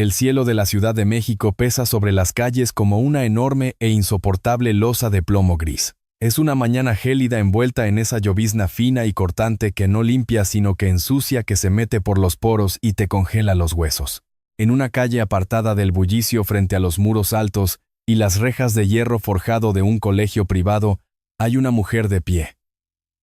El cielo de la Ciudad de México pesa sobre las calles como una enorme e insoportable losa de plomo gris. Es una mañana gélida envuelta en esa llovizna fina y cortante que no limpia sino que ensucia, que se mete por los poros y te congela los huesos. En una calle apartada del bullicio frente a los muros altos y las rejas de hierro forjado de un colegio privado, hay una mujer de pie.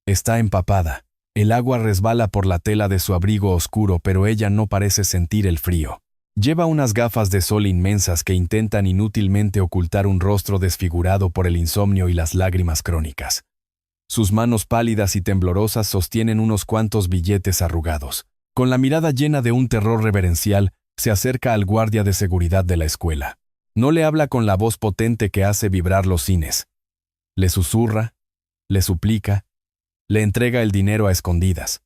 Está empapada. El agua resbala por la tela de su abrigo oscuro, pero ella no parece sentir el frío. Lleva unas gafas de sol inmensas que intentan inútilmente ocultar un rostro desfigurado por el insomnio y las lágrimas crónicas. Sus manos pálidas y temblorosas sostienen unos cuantos billetes arrugados. Con la mirada llena de un terror reverencial, se acerca al guardia de seguridad de la escuela. No le habla con la voz potente que hace vibrar los cines. Le susurra, le suplica, le entrega el dinero a escondidas,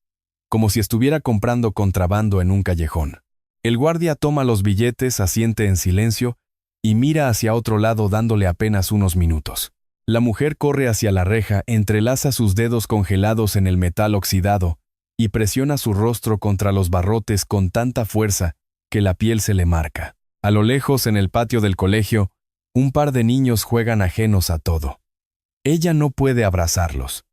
como si estuviera comprando contrabando en un callejón. El guardia toma los billetes, asiente en silencio y mira hacia otro lado dándole apenas unos minutos. La mujer corre hacia la reja, entrelaza sus dedos congelados en el metal oxidado y presiona su rostro contra los barrotes con tanta fuerza que la piel se le marca. A lo lejos, en el patio del colegio, un par de niños juegan ajenos a todo. Ella no puede abrazarlos,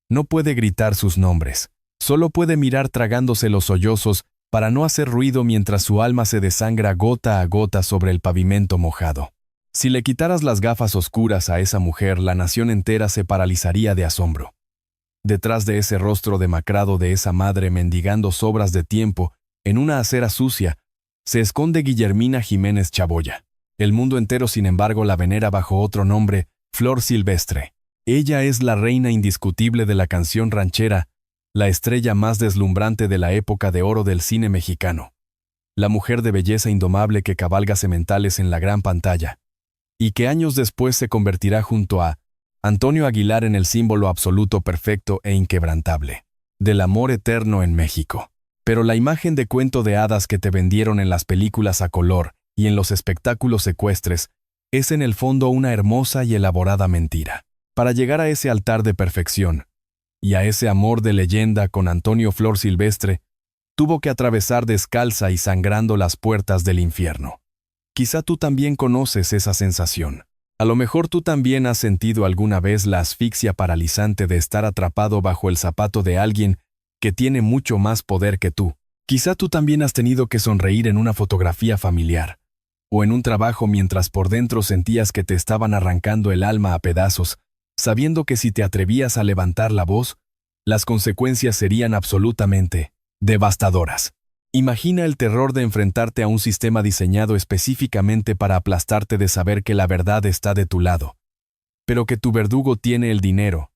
no puede gritar sus nombres, solo puede mirar tragándose los sollozos para no hacer ruido mientras su alma se desangra gota a gota sobre el pavimento mojado. Si le quitaras las gafas oscuras a esa mujer, la nación entera se paralizaría de asombro. Detrás de ese rostro demacrado de esa madre mendigando sobras de tiempo en una acera sucia, se esconde Guillermina Jiménez Chaboya. El mundo entero, sin embargo, la venera bajo otro nombre, Flor Silvestre. Ella es la reina indiscutible de la canción ranchera, la estrella más deslumbrante de la época de oro del cine mexicano. La mujer de belleza indomable que cabalga sementales en la gran pantalla, y que años después se convertirá junto a Antonio Aguilar en el símbolo absoluto, perfecto e inquebrantable del amor eterno en México. Pero la imagen de cuento de hadas que te vendieron en las películas a color y en los espectáculos ecuestres es en el fondo una hermosa y elaborada mentira. Para llegar a ese altar de perfección y a ese amor de leyenda con Antonio Flor Silvestre, tuvo que atravesar descalza y sangrando las puertas del infierno. Quizá tú también conoces esa sensación. A lo mejor tú también has sentido alguna vez la asfixia paralizante de estar atrapado bajo el zapato de alguien que tiene mucho más poder que tú. Quizá tú también has tenido que sonreír en una fotografía familiar, o en un trabajo mientras por dentro sentías que te estaban arrancando el alma a pedazos, sabiendo que si te atrevías a levantar la voz, las consecuencias serían absolutamente devastadoras. Imagina el terror de enfrentarte a un sistema diseñado específicamente para aplastarte, de saber que la verdad está de tu lado, pero que tu verdugo tiene el dinero,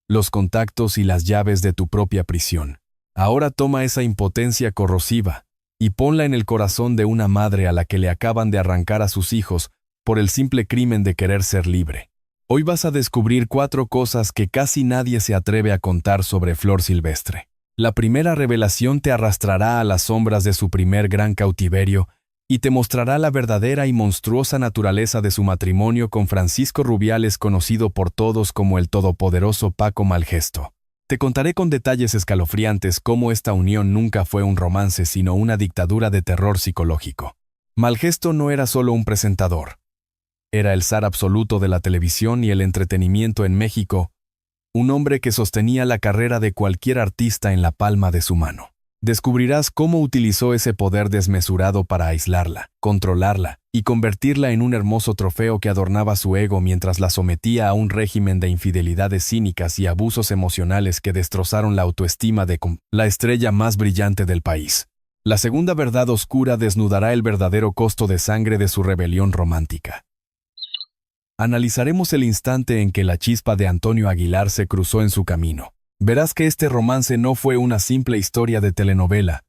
los contactos y las llaves de tu propia prisión. Ahora toma esa impotencia corrosiva y ponla en el corazón de una madre a la que le acaban de arrancar a sus hijos por el simple crimen de querer ser libre. Hoy vas a descubrir 4 cosas que casi nadie se atreve a contar sobre Flor Silvestre. La primera revelación te arrastrará a las sombras de su primer gran cautiverio y te mostrará la verdadera y monstruosa naturaleza de su matrimonio con Francisco Rubiales, conocido por todos como el todopoderoso Paco Malgesto. Te contaré con detalles escalofriantes cómo esta unión nunca fue un romance, sino una dictadura de terror psicológico. Malgesto no era solo un presentador. Era el zar absoluto de la televisión y el entretenimiento en México, un hombre que sostenía la carrera de cualquier artista en la palma de su mano. Descubrirás cómo utilizó ese poder desmesurado para aislarla, controlarla y convertirla en un hermoso trofeo que adornaba su ego mientras la sometía a un régimen de infidelidades cínicas y abusos emocionales que destrozaron la autoestima de la estrella más brillante del país. La segunda verdad oscura desnudará el verdadero costo de sangre de su rebelión romántica. Analizaremos el instante en que la chispa de Antonio Aguilar se cruzó en su camino. Verás que este romance no fue una simple historia de telenovela,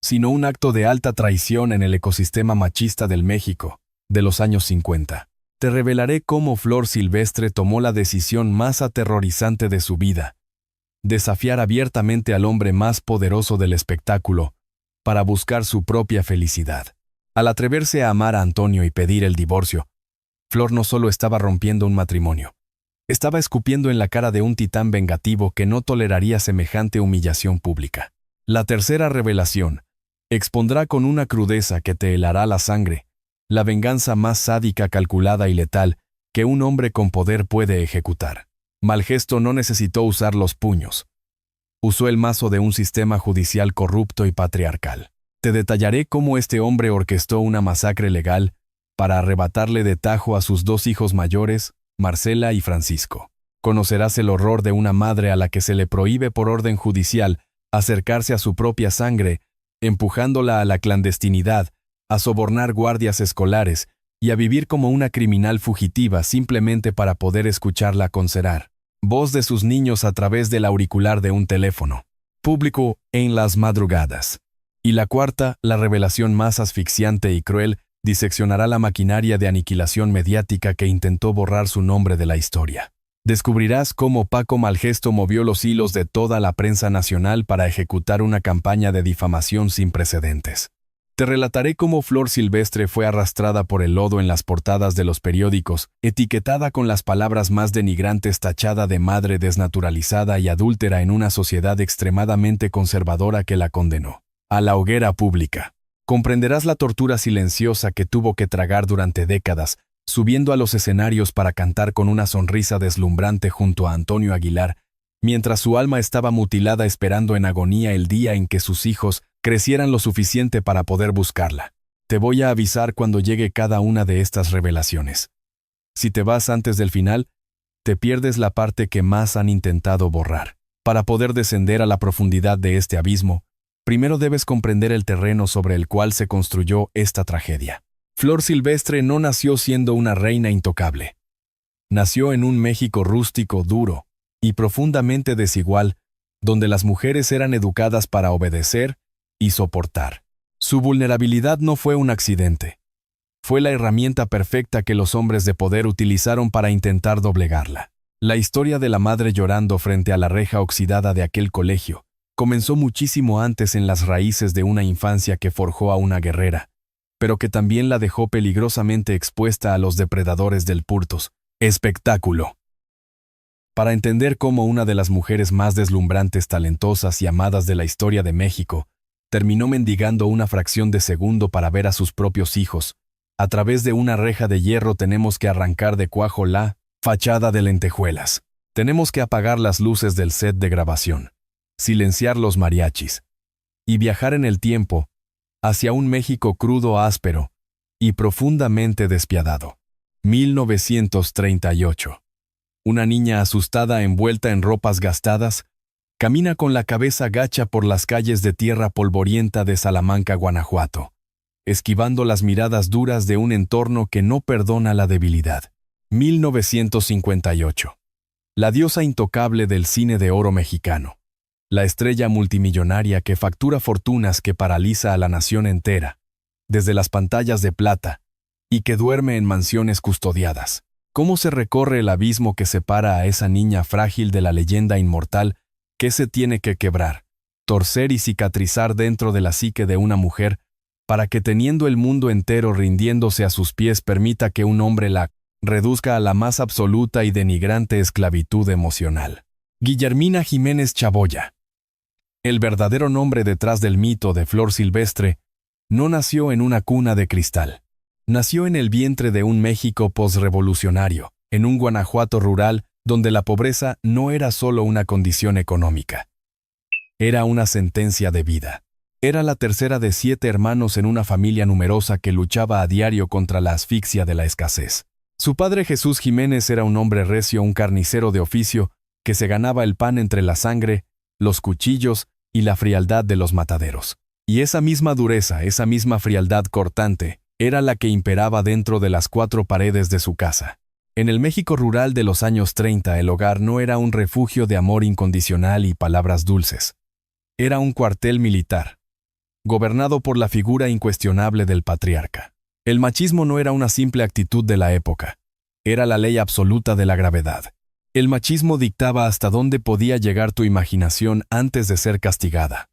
sino un acto de alta traición en el ecosistema machista del México de los años 50. Te revelaré cómo Flor Silvestre tomó la decisión más aterrorizante de su vida: desafiar abiertamente al hombre más poderoso del espectáculo para buscar su propia felicidad. Al atreverse a amar a Antonio y pedir el divorcio, Flor no solo estaba rompiendo un matrimonio, estaba escupiendo en la cara de un titán vengativo que no toleraría semejante humillación pública. La tercera revelación: Expondrá con una crudeza que te helará la sangre, la venganza más sádica, calculada y letal que un hombre con poder puede ejecutar. Malgesto no necesitó usar los puños. Usó el mazo de un sistema judicial corrupto y patriarcal. Te detallaré cómo este hombre orquestó una masacre legal para arrebatarle de tajo a sus 2 hijos mayores, Marcela y Francisco. Conocerás el horror de una madre a la que se le prohíbe por orden judicial acercarse a su propia sangre, empujándola a la clandestinidad, a sobornar guardias escolares y a vivir como una criminal fugitiva simplemente para poder escucharla concerar voz de sus niños a través del auricular de un teléfono público en las madrugadas. Y la cuarta, la revelación más asfixiante y cruel, diseccionará la maquinaria de aniquilación mediática que intentó borrar su nombre de la historia. Descubrirás cómo Paco Malgesto movió los hilos de toda la prensa nacional para ejecutar una campaña de difamación sin precedentes. Te relataré cómo Flor Silvestre fue arrastrada por el lodo en las portadas de los periódicos, etiquetada con las palabras más denigrantes, tachada de madre desnaturalizada y adúltera en una sociedad extremadamente conservadora que la condenó a la hoguera pública. Comprenderás la tortura silenciosa que tuvo que tragar durante décadas, subiendo a los escenarios para cantar con una sonrisa deslumbrante junto a Antonio Aguilar, mientras su alma estaba mutilada esperando en agonía el día en que sus hijos crecieran lo suficiente para poder buscarla. Te voy a avisar cuando llegue cada una de estas revelaciones. Si te vas antes del final, te pierdes la parte que más han intentado borrar. Para poder descender a la profundidad de este abismo, primero debes comprender el terreno sobre el cual se construyó esta tragedia. Flor Silvestre no nació siendo una reina intocable. Nació en un México rústico, duro y profundamente desigual, donde las mujeres eran educadas para obedecer y soportar. Su vulnerabilidad no fue un accidente. Fue la herramienta perfecta que los hombres de poder utilizaron para intentar doblegarla. La historia de la madre llorando frente a la reja oxidada de aquel colegio comenzó muchísimo antes en las raíces de una infancia que forjó a una guerrera, pero que también la dejó peligrosamente expuesta a los depredadores del purtos espectáculo. Para entender cómo una de las mujeres más deslumbrantes, talentosas y amadas de la historia de México terminó mendigando una fracción de segundo para ver a sus propios hijos, a través de una reja de hierro tenemos que arrancar de cuajo la fachada de lentejuelas. Tenemos que apagar las luces del set de grabación, silenciar los mariachis y viajar en el tiempo hacia un México crudo, áspero y profundamente despiadado. 1938. Una niña asustada envuelta en ropas gastadas camina con la cabeza gacha por las calles de tierra polvorienta de Salamanca, Guanajuato, esquivando las miradas duras de un entorno que no perdona la debilidad. 1958. La diosa intocable del cine de oro mexicano. La estrella multimillonaria que factura fortunas que paraliza a la nación entera, desde las pantallas de plata, y que duerme en mansiones custodiadas. ¿Cómo se recorre el abismo que separa a esa niña frágil de la leyenda inmortal que se tiene que quebrar, torcer y cicatrizar dentro de la psique de una mujer para que, teniendo el mundo entero rindiéndose a sus pies, permita que un hombre la reduzca a la más absoluta y denigrante esclavitud emocional? Guillermina Jiménez Chaboya. El verdadero nombre detrás del mito de Flor Silvestre no nació en una cuna de cristal. Nació en el vientre de un México posrevolucionario, en un Guanajuato rural donde la pobreza no era solo una condición económica. Era una sentencia de vida. Era la tercera de 7 hermanos en una familia numerosa que luchaba a diario contra la asfixia de la escasez. Su padre Jesús Jiménez era un hombre recio, un carnicero de oficio, que se ganaba el pan entre la sangre, los cuchillos y la frialdad de los mataderos. Y esa misma dureza, esa misma frialdad cortante, era la que imperaba dentro de las 4 paredes de su casa. En el México rural de los años 30, el hogar no era un refugio de amor incondicional y palabras dulces. Era un cuartel militar, gobernado por la figura incuestionable del patriarca. El machismo no era una simple actitud de la época, era la ley absoluta de la gravedad. El machismo dictaba hasta dónde podía llegar tu imaginación antes de ser castigada.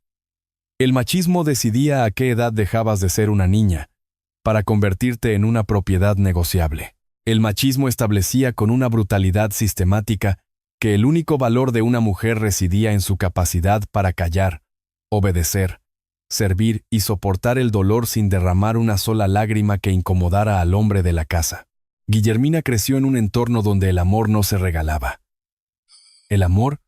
El machismo decidía a qué edad dejabas de ser una niña, para convertirte en una propiedad negociable. El machismo establecía con una brutalidad sistemática que el único valor de una mujer residía en su capacidad para callar, obedecer, servir y soportar el dolor sin derramar una sola lágrima que incomodara al hombre de la casa. Guillermina creció en un entorno donde el amor no se regalaba. El amor,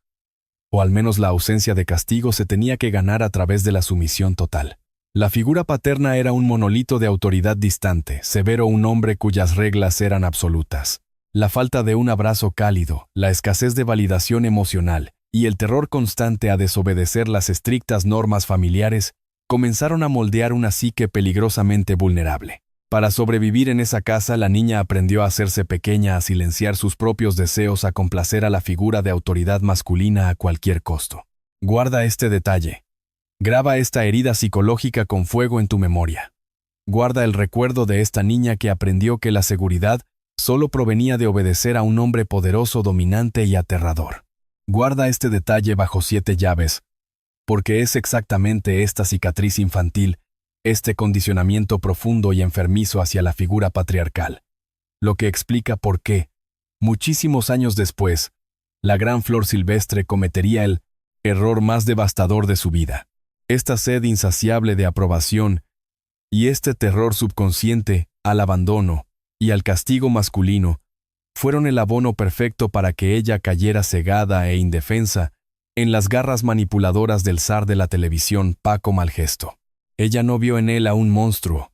o al menos la ausencia de castigo, se tenía que ganar a través de la sumisión total. La figura paterna era un monolito de autoridad distante, severo, un hombre cuyas reglas eran absolutas. La falta de un abrazo cálido, la escasez de validación emocional y el terror constante a desobedecer las estrictas normas familiares comenzaron a moldear una psique peligrosamente vulnerable. Para sobrevivir en esa casa, la niña aprendió a hacerse pequeña, a silenciar sus propios deseos, a complacer a la figura de autoridad masculina a cualquier costo. Guarda este detalle. Graba esta herida psicológica con fuego en tu memoria. Guarda el recuerdo de esta niña que aprendió que la seguridad solo provenía de obedecer a un hombre poderoso, dominante y aterrador. Guarda este detalle bajo 7 llaves, porque es exactamente esta cicatriz infantil, este condicionamiento profundo y enfermizo hacia la figura patriarcal, lo que explica por qué, muchísimos años después, la gran Flor Silvestre cometería el error más devastador de su vida. Esta sed insaciable de aprobación y este terror subconsciente al abandono y al castigo masculino fueron el abono perfecto para que ella cayera cegada e indefensa en las garras manipuladoras del zar de la televisión, Paco Malgesto. Ella no vio en él a un monstruo.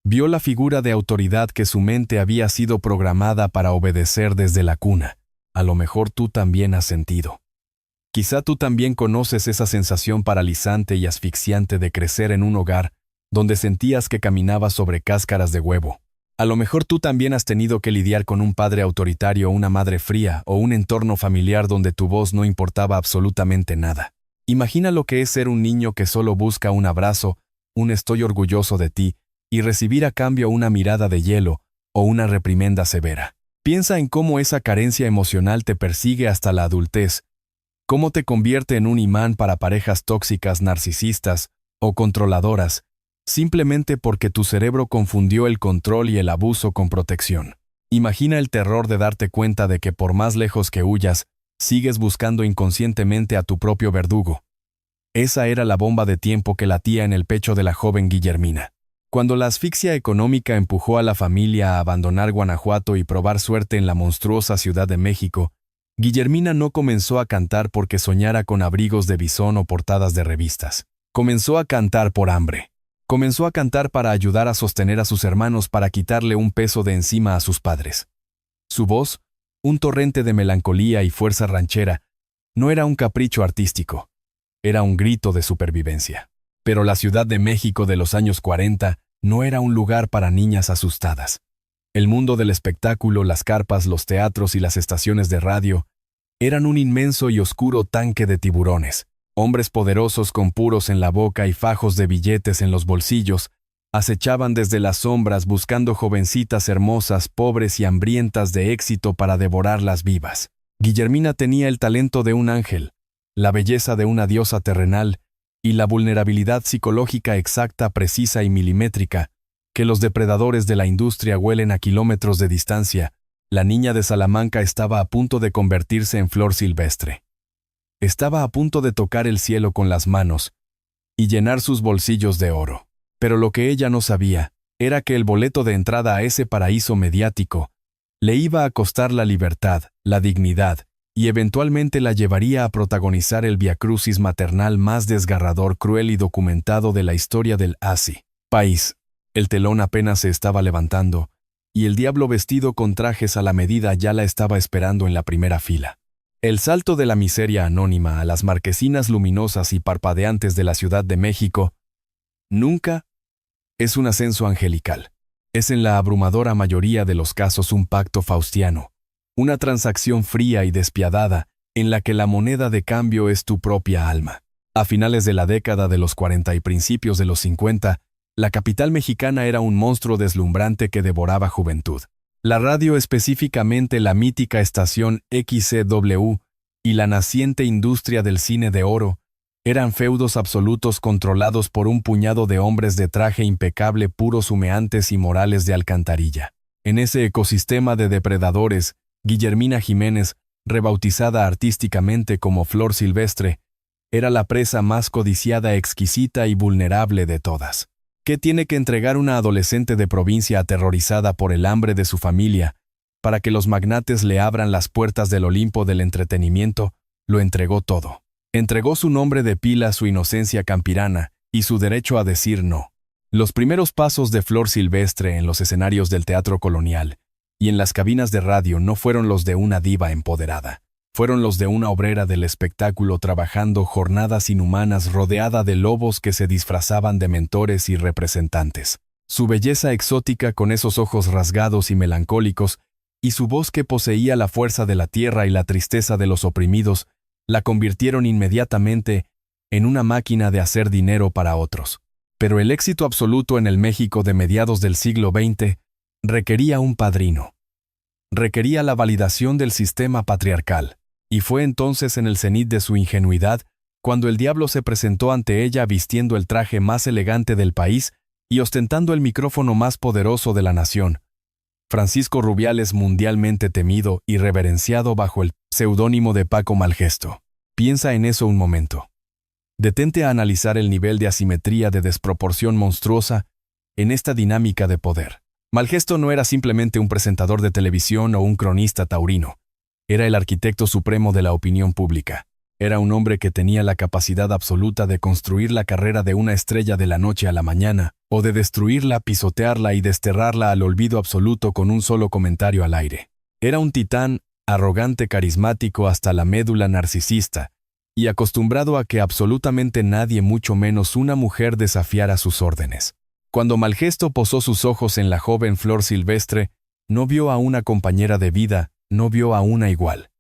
Vio la figura de autoridad que su mente había sido programada para obedecer desde la cuna. A lo mejor tú también has sentido. Quizá tú también conoces esa sensación paralizante y asfixiante de crecer en un hogar donde sentías que caminabas sobre cáscaras de huevo. A lo mejor tú también has tenido que lidiar con un padre autoritario, una madre fría o un entorno familiar donde tu voz no importaba absolutamente nada. Imagina lo que es ser un niño que solo busca un abrazo, un estoy orgulloso de ti, y recibir a cambio una mirada de hielo o una reprimenda severa. Piensa en cómo esa carencia emocional te persigue hasta la adultez, cómo te convierte en un imán para parejas tóxicas, narcisistas o controladoras, simplemente porque tu cerebro confundió el control y el abuso con protección. Imagina el terror de darte cuenta de que por más lejos que huyas, sigues buscando inconscientemente a tu propio verdugo. Esa era la bomba de tiempo que latía en el pecho de la joven Guillermina. Cuando la asfixia económica empujó a la familia a abandonar Guanajuato y probar suerte en la monstruosa Ciudad de México, Guillermina no comenzó a cantar porque soñara con abrigos de bisón o portadas de revistas. Comenzó a cantar por hambre. Comenzó a cantar para ayudar a sostener a sus hermanos, para quitarle un peso de encima a sus padres. Su voz, un torrente de melancolía y fuerza ranchera, no era un capricho artístico, era un grito de supervivencia. Pero la Ciudad de México de los años 40 no era un lugar para niñas asustadas. El mundo del espectáculo, las carpas, los teatros y las estaciones de radio eran un inmenso y oscuro tanque de tiburones. Hombres poderosos con puros en la boca y fajos de billetes en los bolsillos acechaban desde las sombras buscando jovencitas hermosas, pobres y hambrientas de éxito para devorarlas vivas. Guillermina tenía el talento de un ángel, la belleza de una diosa terrenal y la vulnerabilidad psicológica exacta, precisa y milimétrica que los depredadores de la industria huelen a kilómetros de distancia. La niña de Salamanca estaba a punto de convertirse en Flor Silvestre. Estaba a punto de tocar el cielo con las manos y llenar sus bolsillos de oro. Pero lo que ella no sabía era que el boleto de entrada a ese paraíso mediático le iba a costar la libertad, la dignidad, y eventualmente la llevaría a protagonizar el viacrucis maternal más desgarrador, cruel y documentado de la historia del país. El telón apenas se estaba levantando, y el diablo vestido con trajes a la medida ya la estaba esperando en la primera fila. El salto de la miseria anónima a las marquesinas luminosas y parpadeantes de la Ciudad de México nunca es un ascenso angelical. Es en la abrumadora mayoría de los casos un pacto faustiano, una transacción fría y despiadada en la que la moneda de cambio es tu propia alma. A finales de la década de los 40 y principios de los 50, la capital mexicana era un monstruo deslumbrante que devoraba juventud. La radio, específicamente la mítica estación XCW, y la naciente industria del cine de oro, eran feudos absolutos controlados por un puñado de hombres de traje impecable, puros humeantes y morales de alcantarilla. En ese ecosistema de depredadores, Guillermina Jiménez, rebautizada artísticamente como Flor Silvestre, Era la presa más codiciada, exquisita y vulnerable de todas. ¿Qué tiene que entregar una adolescente de provincia aterrorizada por el hambre de su familia para que los magnates le abran las puertas del Olimpo del entretenimiento? Lo entregó todo. Entregó su nombre de pila, su inocencia campirana y su derecho a decir no. Los primeros pasos de Flor Silvestre en los escenarios del Teatro Colonial y en las cabinas de radio no fueron los de una diva empoderada. Fueron los de una obrera del espectáculo trabajando jornadas inhumanas rodeada de lobos que se disfrazaban de mentores y representantes. Su belleza exótica con esos ojos rasgados y melancólicos y su voz que poseía la fuerza de la tierra y la tristeza de los oprimidos la convirtieron inmediatamente en una máquina de hacer dinero para otros. Pero el éxito absoluto en el México de mediados del siglo XX requería un padrino. Requería la validación del sistema patriarcal. Y fue entonces en el cenit de su ingenuidad cuando el diablo se presentó ante ella vistiendo el traje más elegante del país y ostentando el micrófono más poderoso de la nación. Francisco Rubiales, mundialmente temido y reverenciado bajo el seudónimo de Paco Malgesto. Piensa en eso un momento. Detente a analizar el nivel de asimetría, de desproporción monstruosa en esta dinámica de poder. Malgesto no era simplemente un presentador de televisión o un cronista taurino. Era el arquitecto supremo de la opinión pública. Era un hombre que tenía la capacidad absoluta de construir la carrera de una estrella de la noche a la mañana, o de destruirla, pisotearla y desterrarla al olvido absoluto con un solo comentario al aire. Era un titán, arrogante, carismático hasta la médula narcisista, y acostumbrado a que absolutamente nadie, mucho menos una mujer, desafiara sus órdenes. Cuando Malgesto posó sus ojos en la joven Flor Silvestre, no vio a una compañera de vida, no vio a una igual.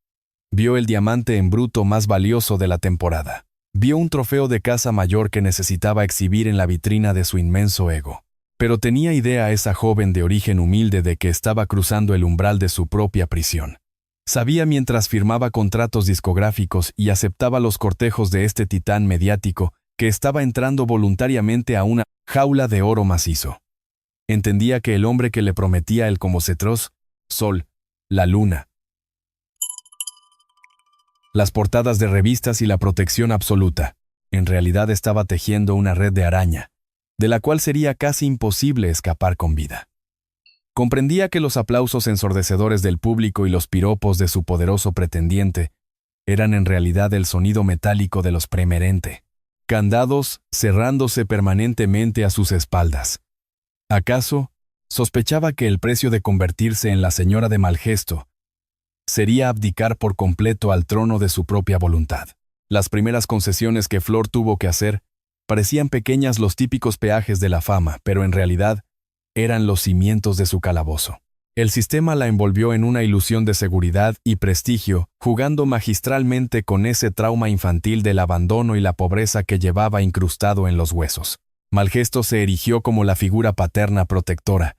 Vio el diamante en bruto más valioso de la temporada. Vio un trofeo de casa mayor que necesitaba exhibir en la vitrina de su inmenso ego. Pero tenía idea esa joven de origen humilde de que estaba cruzando el umbral de su propia prisión. Sabía mientras firmaba contratos discográficos y aceptaba los cortejos de este titán mediático que estaba entrando voluntariamente a una jaula de oro macizo. Entendía que el hombre que le prometía el como cetros, sol, la luna, las portadas de revistas y la protección absoluta, en realidad estaba tejiendo una red de araña, de la cual sería casi imposible escapar con vida. Comprendía que los aplausos ensordecedores del público y los piropos de su poderoso pretendiente eran en realidad el sonido metálico de los premerente, candados cerrándose permanentemente a sus espaldas. ¿Acaso sospechaba que el precio de convertirse en la señora de Malgesto sería abdicar por completo al trono de su propia voluntad? Las primeras concesiones que Flor tuvo que hacer parecían pequeñas, los típicos peajes de la fama, pero en realidad eran los cimientos de su calabozo. El sistema la envolvió en una ilusión de seguridad y prestigio, jugando magistralmente con ese trauma infantil del abandono y la pobreza que llevaba incrustado en los huesos. Malgesto se erigió como la figura paterna protectora,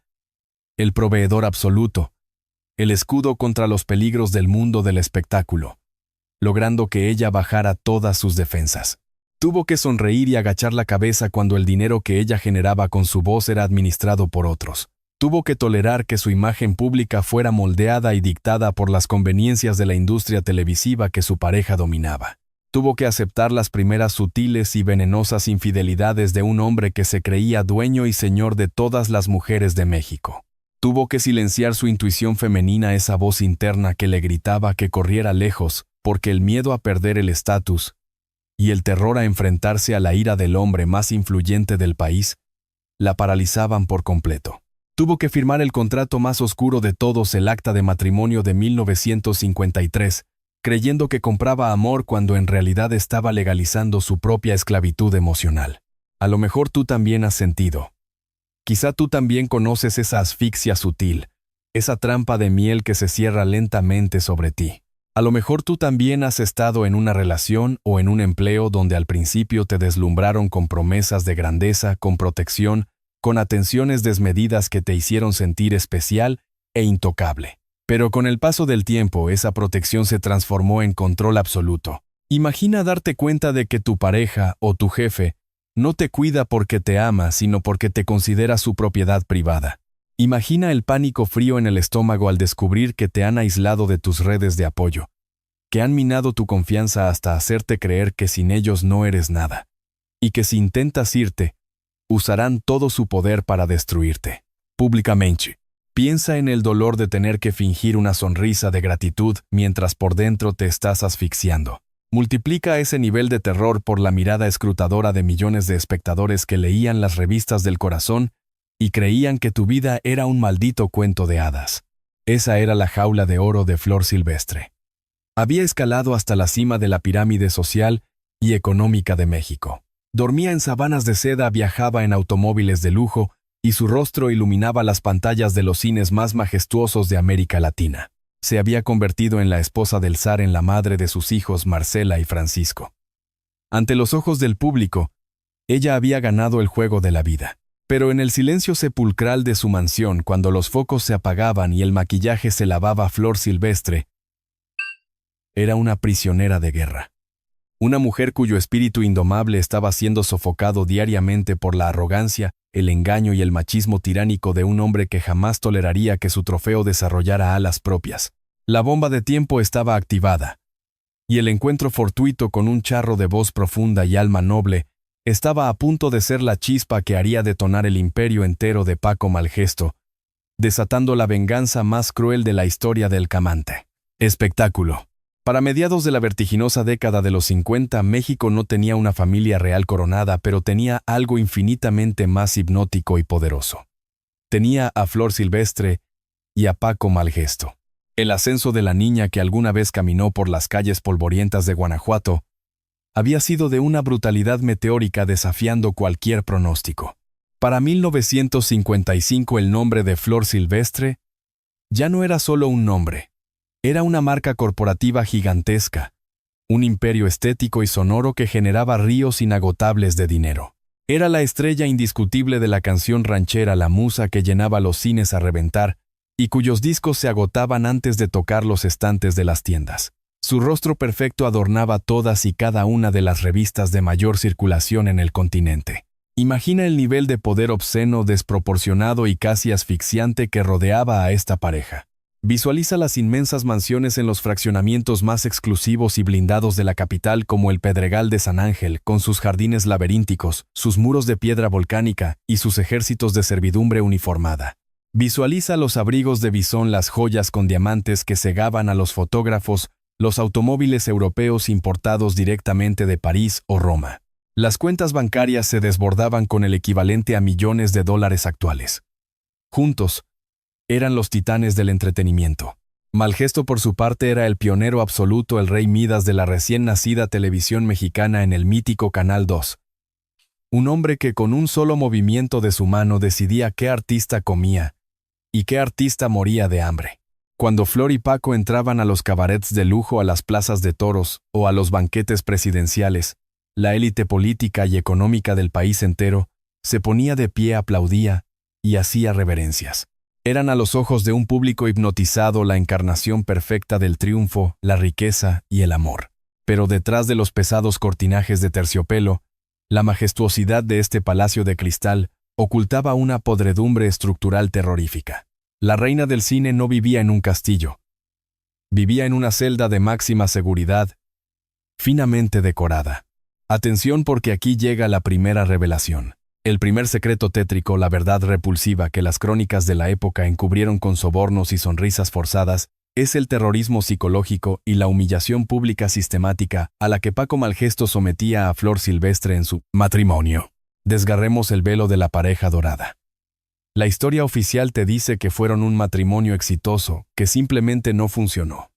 el proveedor absoluto, el escudo contra los peligros del mundo del espectáculo, logrando que ella bajara todas sus defensas. Tuvo que sonreír y agachar la cabeza cuando el dinero que ella generaba con su voz era administrado por otros. Tuvo que tolerar que su imagen pública fuera moldeada y dictada por las conveniencias de la industria televisiva que su pareja dominaba. Tuvo que aceptar las primeras sutiles y venenosas infidelidades de un hombre que se creía dueño y señor de todas las mujeres de México. Tuvo que silenciar su intuición femenina, esa voz interna que le gritaba que corriera lejos, porque el miedo a perder el estatus y el terror a enfrentarse a la ira del hombre más influyente del país la paralizaban por completo. Tuvo que firmar el contrato más oscuro de todos, el acta de matrimonio de 1953, creyendo que compraba amor cuando en realidad estaba legalizando su propia esclavitud emocional. A lo mejor tú también has sentido. Quizá tú también conoces esa asfixia sutil, esa trampa de miel que se cierra lentamente sobre ti. A lo mejor tú también has estado en una relación o en un empleo donde al principio te deslumbraron con promesas de grandeza, con protección, con atenciones desmedidas que te hicieron sentir especial e intocable. Pero con el paso del tiempo esa protección se transformó en control absoluto. Imagina darte cuenta de que tu pareja o tu jefe no te cuida porque te ama, sino porque te considera su propiedad privada. Imagina el pánico frío en el estómago al descubrir que te han aislado de tus redes de apoyo, que han minado tu confianza hasta hacerte creer que sin ellos no eres nada, y que si intentas irte, usarán todo su poder para destruirte. Públicamente. Piensa en el dolor de tener que fingir una sonrisa de gratitud mientras por dentro te estás asfixiando. Multiplica ese nivel de terror por la mirada escrutadora de millones de espectadores que leían las revistas del corazón y creían que tu vida era un maldito cuento de hadas. Esa era la jaula de oro de Flor Silvestre. Había escalado hasta la cima de la pirámide social y económica de México. Dormía en sabanas de seda, viajaba en automóviles de lujo y su rostro iluminaba las pantallas de los cines más majestuosos de América Latina. Se había convertido en la esposa del zar, en la madre de sus hijos Marcela y Francisco. Ante los ojos del público, ella había ganado el juego de la vida. Pero en el silencio sepulcral de su mansión, cuando los focos se apagaban y el maquillaje se lavaba, Flor Silvestre era una prisionera de guerra. Una mujer cuyo espíritu indomable estaba siendo sofocado diariamente por la arrogancia, el engaño y el machismo tiránico de un hombre que jamás toleraría que su trofeo desarrollara alas propias. La bomba de tiempo estaba activada, y el encuentro fortuito con un charro de voz profunda y alma noble estaba a punto de ser la chispa que haría detonar el imperio entero de Paco Malgesto, desatando la venganza más cruel de la historia del Camante. Espectáculo. Para mediados de la vertiginosa década de los 50, México no tenía una familia real coronada, pero tenía algo infinitamente más hipnótico y poderoso. Tenía a Flor Silvestre y a Paco Malgesto. El ascenso de la niña que alguna vez caminó por las calles polvorientas de Guanajuato había sido de una brutalidad meteórica, desafiando cualquier pronóstico. Para 1955 el nombre de Flor Silvestre ya no era solo un nombre. Era una marca corporativa gigantesca, un imperio estético y sonoro que generaba ríos inagotables de dinero. Era la estrella indiscutible de la canción ranchera, la musa que llenaba los cines a reventar y cuyos discos se agotaban antes de tocar los estantes de las tiendas. Su rostro perfecto adornaba todas y cada una de las revistas de mayor circulación en el continente. Imagina el nivel de poder obsceno, desproporcionado y casi asfixiante que rodeaba a esta pareja. Visualiza las inmensas mansiones en los fraccionamientos más exclusivos y blindados de la capital, como el Pedregal de San Ángel, con sus jardines laberínticos, sus muros de piedra volcánica y sus ejércitos de servidumbre uniformada. Visualiza los abrigos de bisón, las joyas con diamantes que cegaban a los fotógrafos, los automóviles europeos importados directamente de París o Roma. Las cuentas bancarias se desbordaban con el equivalente a millones de dólares actuales. Juntos, eran los titanes del entretenimiento. Malgesto, por su parte, era el pionero absoluto, el rey Midas de la recién nacida televisión mexicana en el mítico Canal 2. Un hombre que con un solo movimiento de su mano decidía qué artista comía y qué artista moría de hambre. Cuando Flor y Paco entraban a los cabarets de lujo, a las plazas de toros o a los banquetes presidenciales, la élite política y económica del país entero se ponía de pie, aplaudía y hacía reverencias. Eran a los ojos de un público hipnotizado la encarnación perfecta del triunfo, la riqueza y el amor. Pero detrás de los pesados cortinajes de terciopelo, la majestuosidad de este palacio de cristal ocultaba una podredumbre estructural terrorífica. La reina del cine no vivía en un castillo. Vivía en una celda de máxima seguridad, finamente decorada. Atención, porque aquí llega la primera revelación. El primer secreto tétrico, la verdad repulsiva que las crónicas de la época encubrieron con sobornos y sonrisas forzadas, es el terrorismo psicológico y la humillación pública sistemática a la que Paco Malgesto sometía a Flor Silvestre en su matrimonio. Desgarremos el velo de la pareja dorada. La historia oficial te dice que fueron un matrimonio exitoso, que simplemente no funcionó.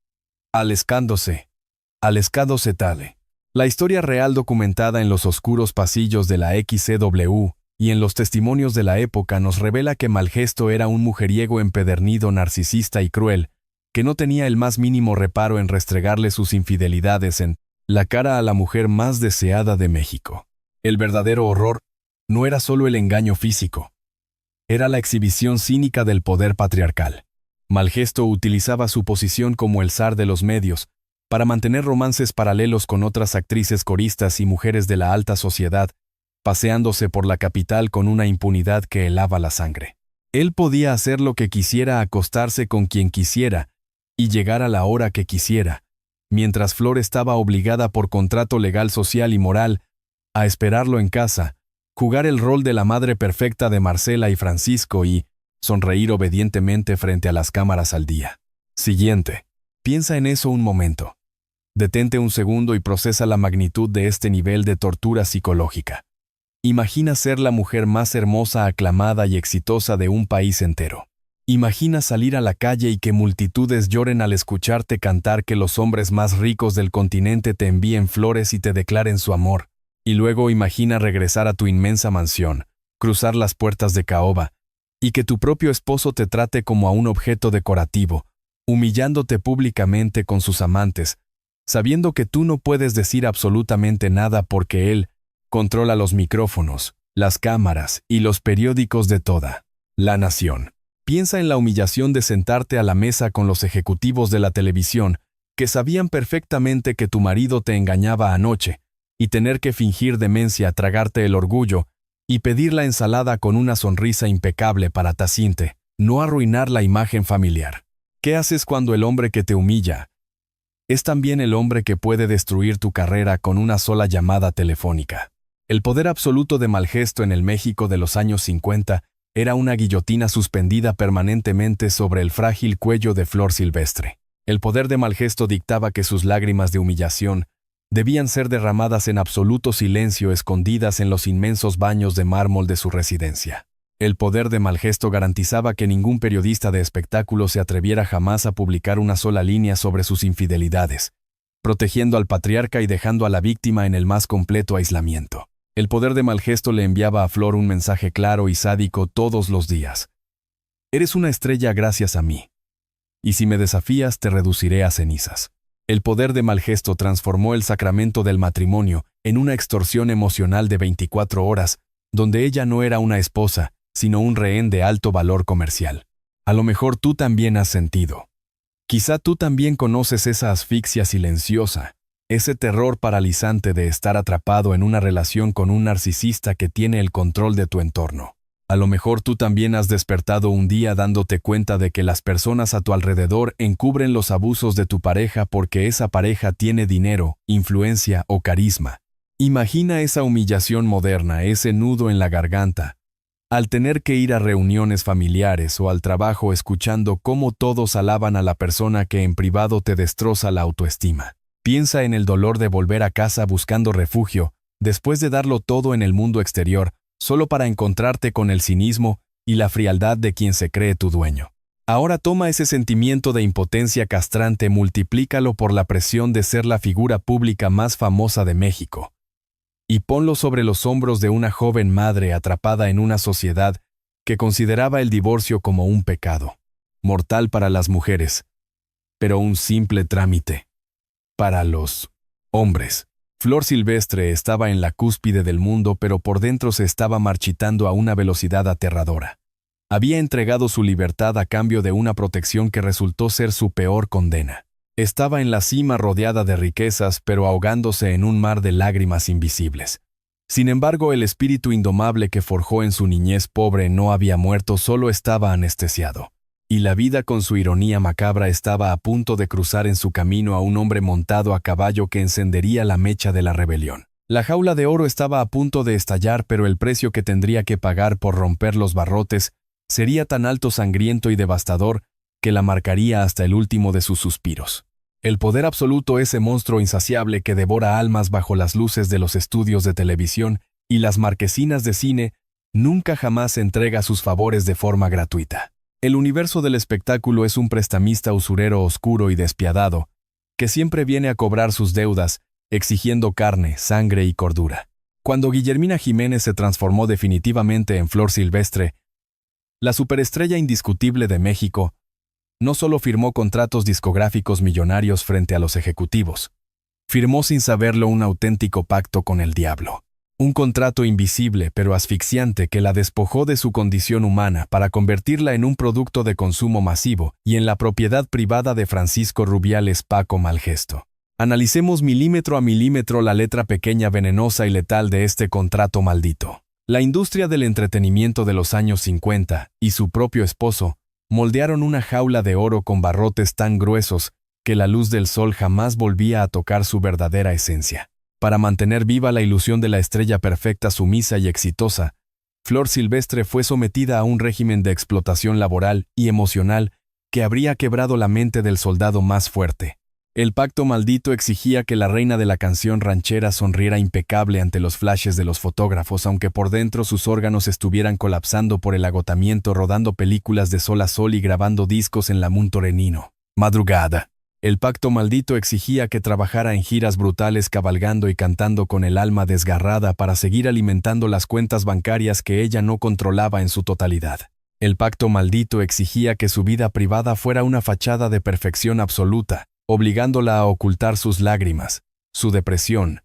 Alescándose tale. La historia real, documentada en los oscuros pasillos de la XCW y en los testimonios de la época, nos revela que Malgesto era un mujeriego empedernido, narcisista y cruel, que no tenía el más mínimo reparo en restregarle sus infidelidades en la cara a la mujer más deseada de México. El verdadero horror no era solo el engaño físico, era la exhibición cínica del poder patriarcal. Malgesto utilizaba su posición como el zar de los medios para mantener romances paralelos con otras actrices coristas y mujeres de la alta sociedad, paseándose por la capital con una impunidad que helaba la sangre. Él podía hacer lo que quisiera, acostarse con quien quisiera y llegar a la hora que quisiera, mientras Flor estaba obligada por contrato legal, social y moral a esperarlo en casa, jugar el rol de la madre perfecta de Marcela y Francisco y sonreír obedientemente frente a las cámaras al día siguiente. Piensa en eso un momento. Detente un segundo y procesa la magnitud de este nivel de tortura psicológica. Imagina ser la mujer más hermosa, aclamada y exitosa de un país entero. Imagina salir a la calle y que multitudes lloren al escucharte cantar, que los hombres más ricos del continente te envíen flores y te declaren su amor. Y luego imagina regresar a tu inmensa mansión, cruzar las puertas de caoba, y que tu propio esposo te trate como a un objeto decorativo, humillándote públicamente con sus amantes, sabiendo que tú no puedes decir absolutamente nada porque él controla los micrófonos, las cámaras y los periódicos de toda la nación. Piensa en la humillación de sentarte a la mesa con los ejecutivos de la televisión, que sabían perfectamente que tu marido te engañaba anoche, y tener que fingir demencia, tragarte el orgullo, y pedir la ensalada con una sonrisa impecable para tacinte, no arruinar la imagen familiar. ¿Qué haces cuando el hombre que te humilla es también el hombre que puede destruir tu carrera con una sola llamada telefónica? El poder absoluto de Malgesto en el México de los años 50 era una guillotina suspendida permanentemente sobre el frágil cuello de Flor Silvestre. El poder de Malgesto dictaba que sus lágrimas de humillación debían ser derramadas en absoluto silencio, escondidas en los inmensos baños de mármol de su residencia. El poder de Malgesto garantizaba que ningún periodista de espectáculos se atreviera jamás a publicar una sola línea sobre sus infidelidades, protegiendo al patriarca y dejando a la víctima en el más completo aislamiento. El poder de Malgesto le enviaba a Flor un mensaje claro y sádico todos los días. Eres una estrella gracias a mí. Y si me desafías, te reduciré a cenizas. El poder de Malgesto transformó el sacramento del matrimonio en una extorsión emocional de 24 horas, donde ella no era una esposa, sino un rehén de alto valor comercial. A lo mejor tú también has sentido. Quizá tú también conoces esa asfixia silenciosa, ese terror paralizante de estar atrapado en una relación con un narcisista que tiene el control de tu entorno. A lo mejor tú también has despertado un día dándote cuenta de que las personas a tu alrededor encubren los abusos de tu pareja porque esa pareja tiene dinero, influencia o carisma. Imagina esa humillación moderna, ese nudo en la garganta, al tener que ir a reuniones familiares o al trabajo escuchando cómo todos alaban a la persona que en privado te destroza la autoestima. Piensa en el dolor de volver a casa buscando refugio, después de darlo todo en el mundo exterior, solo para encontrarte con el cinismo y la frialdad de quien se cree tu dueño. Ahora toma ese sentimiento de impotencia castrante, multiplícalo por la presión de ser la figura pública más famosa de México, y ponlo sobre los hombros de una joven madre atrapada en una sociedad que consideraba el divorcio como un pecado mortal para las mujeres, pero un simple trámite para los hombres. Flor Silvestre estaba en la cúspide del mundo, pero por dentro se estaba marchitando a una velocidad aterradora. Había entregado su libertad a cambio de una protección que resultó ser su peor condena. Estaba en la cima rodeada de riquezas, pero ahogándose en un mar de lágrimas invisibles. Sin embargo, el espíritu indomable que forjó en su niñez pobre no había muerto, solo estaba anestesiado. Y la vida con su ironía macabra estaba a punto de cruzar en su camino a un hombre montado a caballo que encendería la mecha de la rebelión. La jaula de oro estaba a punto de estallar, pero el precio que tendría que pagar por romper los barrotes sería tan alto, sangriento y devastador que la marcaría hasta el último de sus suspiros. El poder absoluto, ese monstruo insaciable que devora almas bajo las luces de los estudios de televisión y las marquesinas de cine, nunca jamás entrega sus favores de forma gratuita. El universo del espectáculo es un prestamista usurero oscuro y despiadado, que siempre viene a cobrar sus deudas, exigiendo carne, sangre y cordura. Cuando Guillermina Jiménez se transformó definitivamente en Flor Silvestre, la superestrella indiscutible de México, no solo firmó contratos discográficos millonarios frente a los ejecutivos, firmó sin saberlo un auténtico pacto con el diablo. Un contrato invisible pero asfixiante que la despojó de su condición humana para convertirla en un producto de consumo masivo y en la propiedad privada de Francisco Rubiales Paco Malgesto. Analicemos milímetro a milímetro la letra pequeña, venenosa y letal de este contrato maldito. La industria del entretenimiento de los años 50 y su propio esposo moldearon una jaula de oro con barrotes tan gruesos que la luz del sol jamás volvía a tocar su verdadera esencia. Para mantener viva la ilusión de la estrella perfecta, sumisa y exitosa, Flor Silvestre fue sometida a un régimen de explotación laboral y emocional que habría quebrado la mente del soldado más fuerte. El pacto maldito exigía que la reina de la canción ranchera sonriera impecable ante los flashes de los fotógrafos, aunque por dentro sus órganos estuvieran colapsando por el agotamiento, rodando películas de sol a sol y grabando discos en la Muntorenino. Madrugada. El pacto maldito exigía que trabajara en giras brutales, cabalgando y cantando con el alma desgarrada para seguir alimentando las cuentas bancarias que ella no controlaba en su totalidad. El pacto maldito exigía que su vida privada fuera una fachada de perfección absoluta, obligándola a ocultar sus lágrimas, su depresión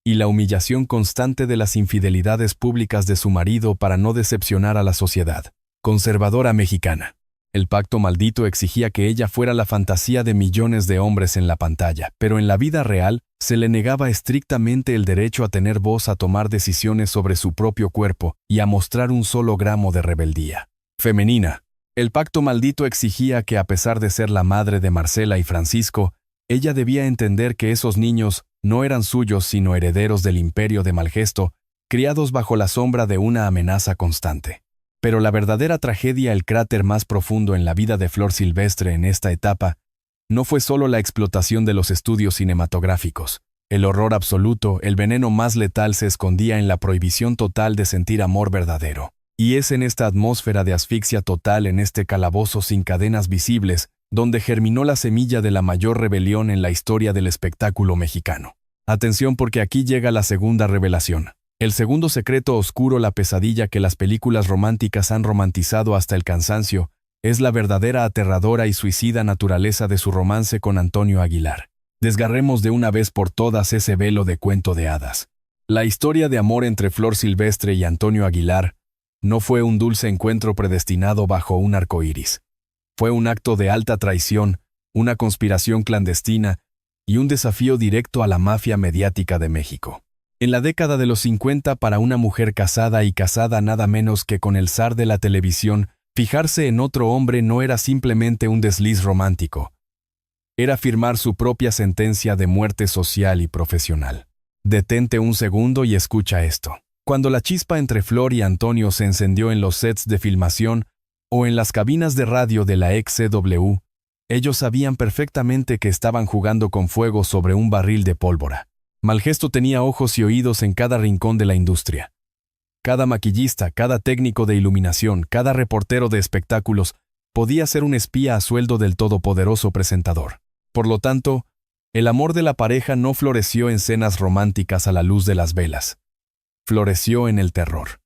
y la humillación constante de las infidelidades públicas de su marido para no decepcionar a la sociedad conservadora mexicana. El pacto maldito exigía que ella fuera la fantasía de millones de hombres en la pantalla, pero en la vida real se le negaba estrictamente el derecho a tener voz, a tomar decisiones sobre su propio cuerpo y a mostrar un solo gramo de rebeldía femenina. El pacto maldito exigía que, a pesar de ser la madre de Marcela y Francisco, ella debía entender que esos niños no eran suyos sino herederos del imperio de Malgesto, criados bajo la sombra de una amenaza constante. Pero la verdadera tragedia, el cráter más profundo en la vida de Flor Silvestre en esta etapa, no fue solo la explotación de los estudios cinematográficos. El horror absoluto, el veneno más letal se escondía en la prohibición total de sentir amor verdadero. Y es en esta atmósfera de asfixia total, en este calabozo sin cadenas visibles, donde germinó la semilla de la mayor rebelión en la historia del espectáculo mexicano. Atención, porque aquí llega la segunda revelación. El segundo secreto oscuro, la pesadilla que las películas románticas han romantizado hasta el cansancio, es la verdadera aterradora y suicida naturaleza de su romance con Antonio Aguilar. Desgarremos de una vez por todas ese velo de cuento de hadas. La historia de amor entre Flor Silvestre y Antonio Aguilar no fue un dulce encuentro predestinado bajo un arco iris. Fue un acto de alta traición, una conspiración clandestina y un desafío directo a la mafia mediática de México. En la década de los 50, para una mujer casada y casada nada menos que con el zar de la televisión, fijarse en otro hombre no era simplemente un desliz romántico. Era firmar su propia sentencia de muerte social y profesional. Detente un segundo y escucha esto. Cuando la chispa entre Flor y Antonio se encendió en los sets de filmación o en las cabinas de radio de la XCW, ellos sabían perfectamente que estaban jugando con fuego sobre un barril de pólvora. Malgesto tenía ojos y oídos en cada rincón de la industria. Cada maquillista, cada técnico de iluminación, cada reportero de espectáculos podía ser un espía a sueldo del todopoderoso presentador. Por lo tanto, el amor de la pareja no floreció en cenas románticas a la luz de las velas. Floreció en el terror.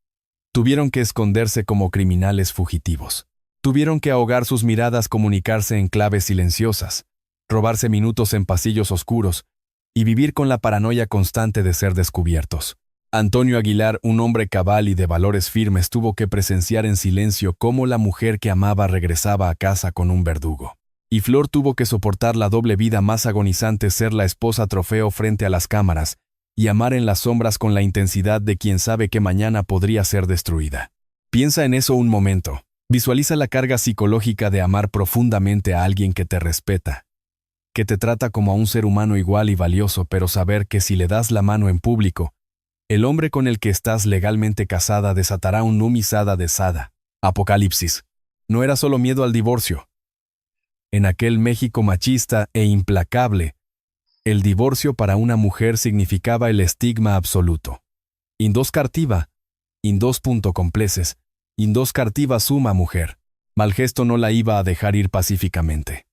Tuvieron que esconderse como criminales fugitivos. Tuvieron que ahogar sus miradas, comunicarse en claves silenciosas, robarse minutos en pasillos oscuros y vivir con la paranoia constante de ser descubiertos. Antonio Aguilar, un hombre cabal y de valores firmes, tuvo que presenciar en silencio cómo la mujer que amaba regresaba a casa con un verdugo. Y Flor tuvo que soportar la doble vida más agonizante: ser la esposa trofeo frente a las cámaras y amar en las sombras con la intensidad de quien sabe que mañana podría ser destruida. Piensa en eso un momento. Visualiza la carga psicológica de amar profundamente a alguien que te respeta, que te trata como a un ser humano igual y valioso, pero saber que si le das la mano en público, el hombre con el que estás legalmente casada desatará un numisada de Sada. Apocalipsis. No era solo miedo al divorcio. En aquel México machista e implacable, el divorcio para una mujer significaba el estigma absoluto. Indos cartiva, indos punto compleces, indos cartiva suma mujer. Malgesto no la iba a dejar ir pacíficamente.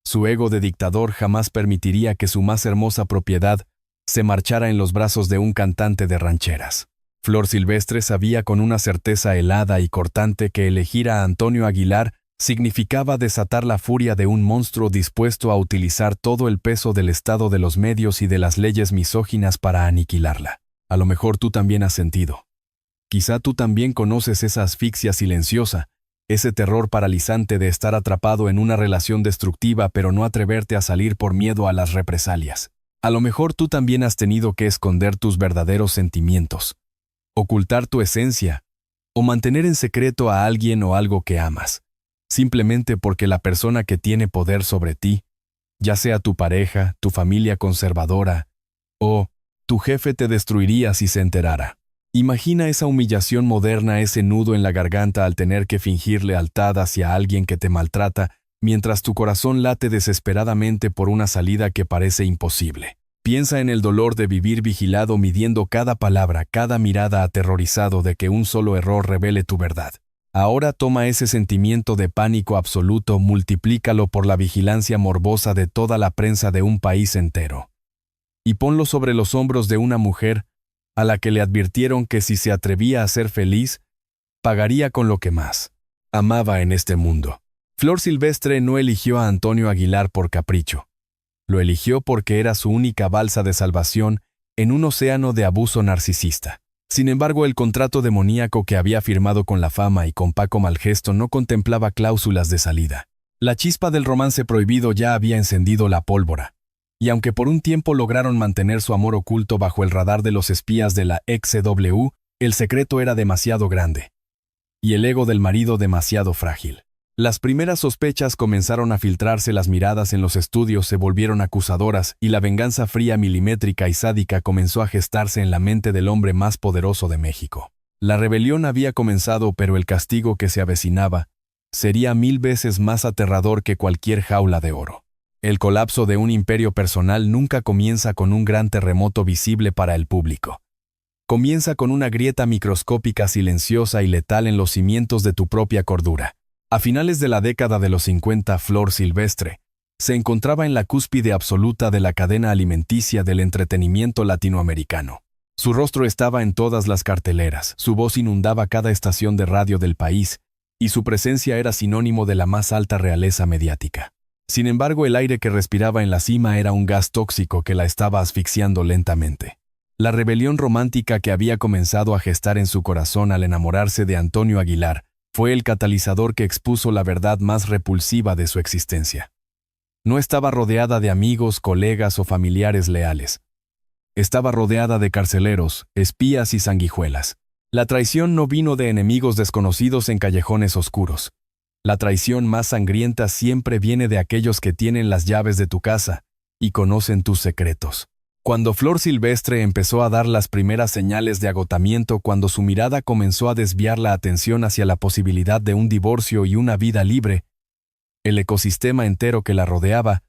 Su ego de dictador jamás permitiría que su más hermosa propiedad se marchara en los brazos de un cantante de rancheras. Flor Silvestre sabía con una certeza helada y cortante que elegir a Antonio Aguilar significaba desatar la furia de un monstruo dispuesto a utilizar todo el peso del estado, de los medios y de las leyes misóginas para aniquilarla. A lo mejor tú también has sentido. Quizá tú también conoces esa asfixia silenciosa, ese terror paralizante de estar atrapado en una relación destructiva pero no atreverte a salir por miedo a las represalias. A lo mejor tú también has tenido que esconder tus verdaderos sentimientos, ocultar tu esencia, o mantener en secreto a alguien o algo que amas, simplemente porque la persona que tiene poder sobre ti ya sea tu pareja, tu familia conservadora, o tu jefe te destruiría si se enterara. Imagina esa humillación moderna, ese nudo en la garganta al tener que fingir lealtad hacia alguien que te maltrata, mientras tu corazón late desesperadamente por una salida que parece imposible. Piensa en el dolor de vivir vigilado, midiendo cada palabra, cada mirada, aterrorizado de que un solo error revele tu verdad. Ahora toma ese sentimiento de pánico absoluto, multiplícalo por la vigilancia morbosa de toda la prensa de un país entero. Y ponlo sobre los hombros de una mujer a la que le advirtieron que si se atrevía a ser feliz, pagaría con lo que más amaba en este mundo. Flor Silvestre no eligió a Antonio Aguilar por capricho. Lo eligió porque era su única balsa de salvación en un océano de abuso narcisista. Sin embargo, el contrato demoníaco que había firmado con la fama y con Paco Malgesto no contemplaba cláusulas de salida. La chispa del romance prohibido ya había encendido la pólvora. Y aunque por un tiempo lograron mantener su amor oculto bajo el radar de los espías de la XCW, el secreto era demasiado grande. Y el ego del marido demasiado frágil. Las primeras sospechas comenzaron a filtrarse, las miradas en los estudios se volvieron acusadoras y la venganza fría, milimétrica y sádica comenzó a gestarse en la mente del hombre más poderoso de México. La rebelión había comenzado, pero el castigo que se avecinaba sería 1000 veces más aterrador que cualquier jaula de oro. El colapso de un imperio personal nunca comienza con un gran terremoto visible para el público. Comienza con una grieta microscópica, silenciosa y letal en los cimientos de tu propia cordura. A finales de la década de los 50, Flor Silvestre se encontraba en la cúspide absoluta de la cadena alimenticia del entretenimiento latinoamericano. Su rostro estaba en todas las carteleras, su voz inundaba cada estación de radio del país, y su presencia era sinónimo de la más alta realeza mediática. Sin embargo, el aire que respiraba en la cima era un gas tóxico que la estaba asfixiando lentamente. La rebelión romántica que había comenzado a gestar en su corazón al enamorarse de Antonio Aguilar fue el catalizador que expuso la verdad más repulsiva de su existencia. No estaba rodeada de amigos, colegas o familiares leales. Estaba rodeada de carceleros, espías y sanguijuelas. La traición no vino de enemigos desconocidos en callejones oscuros. La traición más sangrienta siempre viene de aquellos que tienen las llaves de tu casa y conocen tus secretos. Cuando Flor Silvestre empezó a dar las primeras señales de agotamiento, cuando su mirada comenzó a desviar la atención hacia la posibilidad de un divorcio y una vida libre, el ecosistema entero que la rodeaba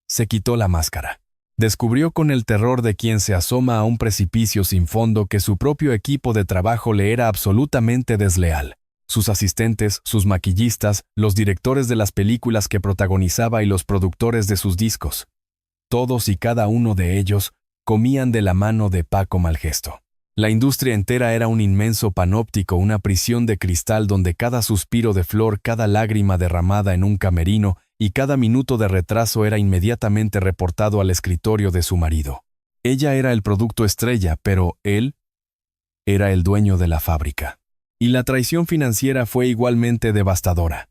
se quitó la máscara. Descubrió con el terror de quien se asoma a un precipicio sin fondo que su propio equipo de trabajo le era absolutamente desleal. Sus asistentes, sus maquillistas, los directores de las películas que protagonizaba y los productores de sus discos. Todos y cada uno de ellos comían de la mano de Paco Malgesto. La industria entera era un inmenso panóptico, una prisión de cristal donde cada suspiro de Flor, cada lágrima derramada en un camerino y cada minuto de retraso era inmediatamente reportado al escritorio de su marido. Ella era el producto estrella, pero él era el dueño de la fábrica. Y la traición financiera fue igualmente devastadora.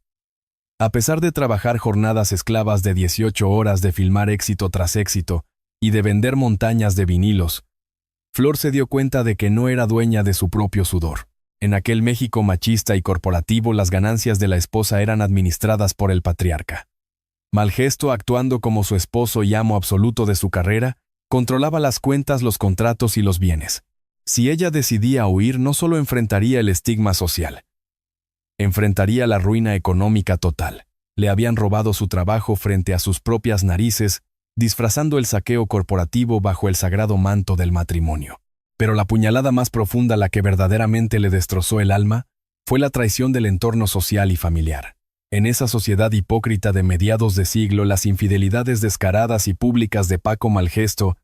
A pesar de trabajar jornadas esclavas de 18 horas, de filmar éxito tras éxito y de vender montañas de vinilos, Flor se dio cuenta de que no era dueña de su propio sudor. En aquel México machista y corporativo, las ganancias de la esposa eran administradas por el patriarca. Malgesto, actuando como su esposo y amo absoluto de su carrera, controlaba las cuentas, los contratos y los bienes. Si ella decidía huir, no solo enfrentaría el estigma social, enfrentaría la ruina económica total. Le habían robado su trabajo frente a sus propias narices, disfrazando el saqueo corporativo bajo el sagrado manto del matrimonio. Pero la puñalada más profunda, la que verdaderamente le destrozó el alma, fue la traición del entorno social y familiar. En esa sociedad hipócrita de mediados de siglo, las infidelidades descaradas y públicas de Paco Malgesto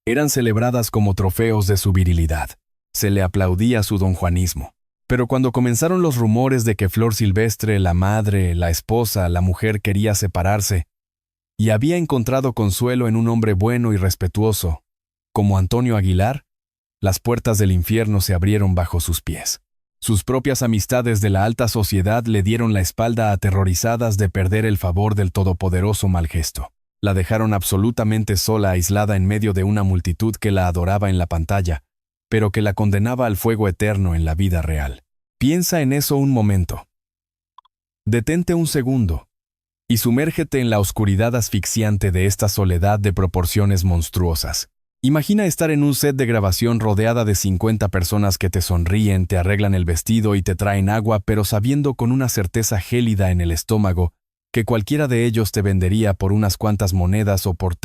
eran celebradas como trofeos de su virilidad. Se le aplaudía su donjuanismo. Pero cuando comenzaron los rumores de que Flor Silvestre, la madre, la esposa, la mujer, quería separarse, y había encontrado consuelo en un hombre bueno y respetuoso, como Antonio Aguilar, las puertas del infierno se abrieron bajo sus pies. Sus propias amistades de la alta sociedad le dieron la espalda, aterrorizadas de perder el favor del todopoderoso Malgesto. La dejaron absolutamente sola, aislada en medio de una multitud que la adoraba en la pantalla, pero que la condenaba al fuego eterno en la vida real. Piensa en eso un momento. Detente un segundo. y sumérgete en la oscuridad asfixiante de esta soledad de proporciones monstruosas. Imagina estar en un set de grabación rodeada de 50 personas que te sonríen, te arreglan el vestido y te traen agua, pero sabiendo con una certeza gélida en el estómago que cualquiera de ellos te vendería por unas cuantas monedas o por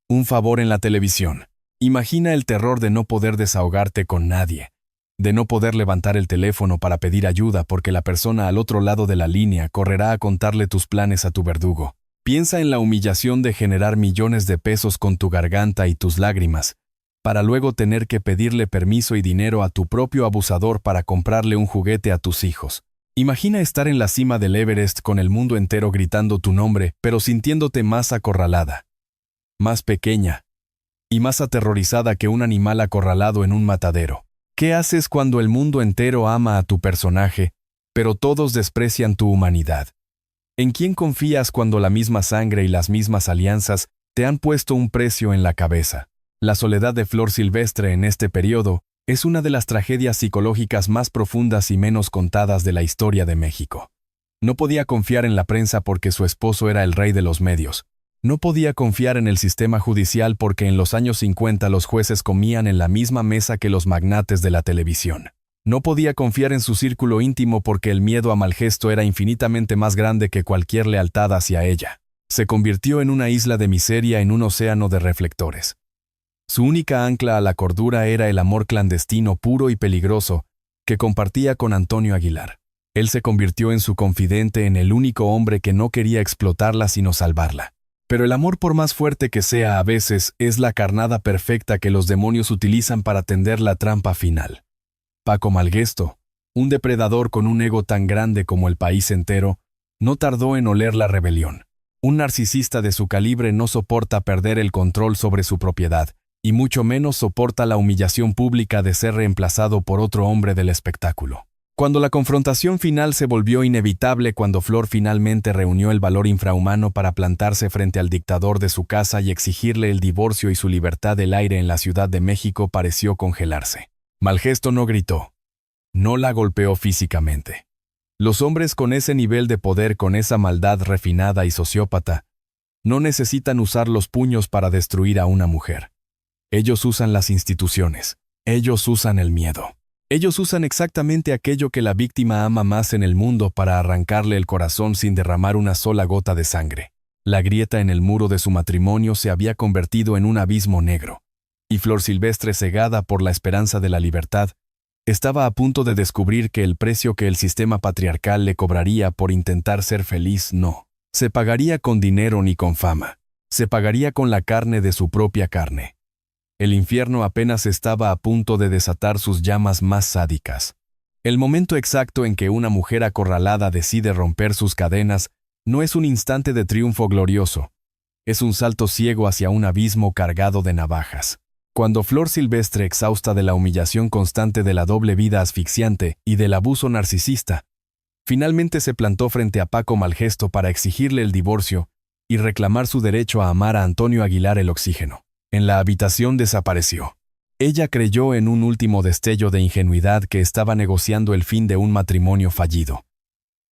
un favor en la televisión. Imagina el terror de no poder desahogarte con nadie, de no poder levantar el teléfono para pedir ayuda porque la persona al otro lado de la línea correrá a contarle tus planes a tu verdugo. Piensa en la humillación de generar millones de pesos con tu garganta y tus lágrimas, para luego tener que pedirle permiso y dinero a tu propio abusador para comprarle un juguete a tus hijos. Imagina estar en la cima del Everest con el mundo entero gritando tu nombre, pero sintiéndote más acorralada, más pequeña y más aterrorizada que un animal acorralado en un matadero. ¿Qué haces cuando el mundo entero ama a tu personaje, pero todos desprecian tu humanidad? ¿En quién confías cuando la misma sangre y las mismas alianzas te han puesto un precio en la cabeza? La soledad de Flor Silvestre en este periodo es una de las tragedias psicológicas más profundas y menos contadas de la historia de México. No podía confiar en la prensa porque su esposo era el rey de los medios. No podía confiar en el sistema judicial porque en los años 50 los jueces comían en la misma mesa que los magnates de la televisión. No podía confiar en su círculo íntimo porque el miedo a Malgesto era infinitamente más grande que cualquier lealtad hacia ella. Se convirtió en una isla de miseria en un océano de reflectores. Su única ancla a la cordura era el amor clandestino puro y peligroso que compartía con Antonio Aguilar. Él se convirtió en su confidente, en el único hombre que no quería explotarla sino salvarla. Pero el amor, por más fuerte que sea a veces, es la carnada perfecta que los demonios utilizan para tender la trampa final. Paco Malgesto, un depredador con un ego tan grande como el país entero, no tardó en oler la rebelión. Un narcisista de su calibre no soporta perder el control sobre su propiedad, y mucho menos soporta la humillación pública de ser reemplazado por otro hombre del espectáculo. Cuando la confrontación final se volvió inevitable, cuando Flor finalmente reunió el valor infrahumano para plantarse frente al dictador de su casa y exigirle el divorcio y su libertad del aire en la Ciudad de México, pareció congelarse. Malgesto no gritó. No la golpeó físicamente. Los hombres con ese nivel de poder, con esa maldad refinada y sociópata, no necesitan usar los puños para destruir a una mujer. Ellos usan las instituciones. Ellos usan el miedo. Ellos usan exactamente aquello que la víctima ama más en el mundo para arrancarle el corazón sin derramar una sola gota de sangre. La grieta en el muro de su matrimonio se había convertido en un abismo negro. Y Flor Silvestre, cegada por la esperanza de la libertad, estaba a punto de descubrir que el precio que el sistema patriarcal le cobraría por intentar ser feliz no se pagaría con dinero ni con fama. Se pagaría con la carne de su propia carne. El infierno apenas estaba a punto de desatar sus llamas más sádicas. El momento exacto en que una mujer acorralada decide romper sus cadenas no es un instante de triunfo glorioso. Es un salto ciego hacia un abismo cargado de navajas. Cuando Flor Silvestre, exhausta de la humillación constante de la doble vida asfixiante y del abuso narcisista, finalmente se plantó frente a Paco Malgesto para exigirle el divorcio y reclamar su derecho a amar a Antonio Aguilar el Oxígeno. En la habitación desapareció. Ella creyó en un último destello de ingenuidad que estaba negociando el fin de un matrimonio fallido.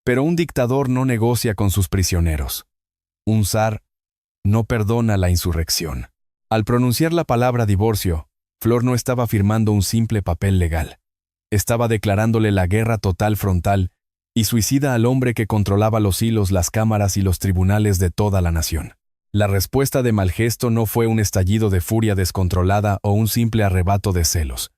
Pero un dictador no negocia con sus prisioneros. Un zar no perdona la insurrección. Al pronunciar la palabra divorcio, Flor no estaba firmando un simple papel legal. Estaba declarándole la guerra total, frontal y suicida al hombre que controlaba los hilos, las cámaras y los tribunales de toda la nación. La respuesta de Malgesto no fue un estallido de furia descontrolada o un simple arrebato de celos.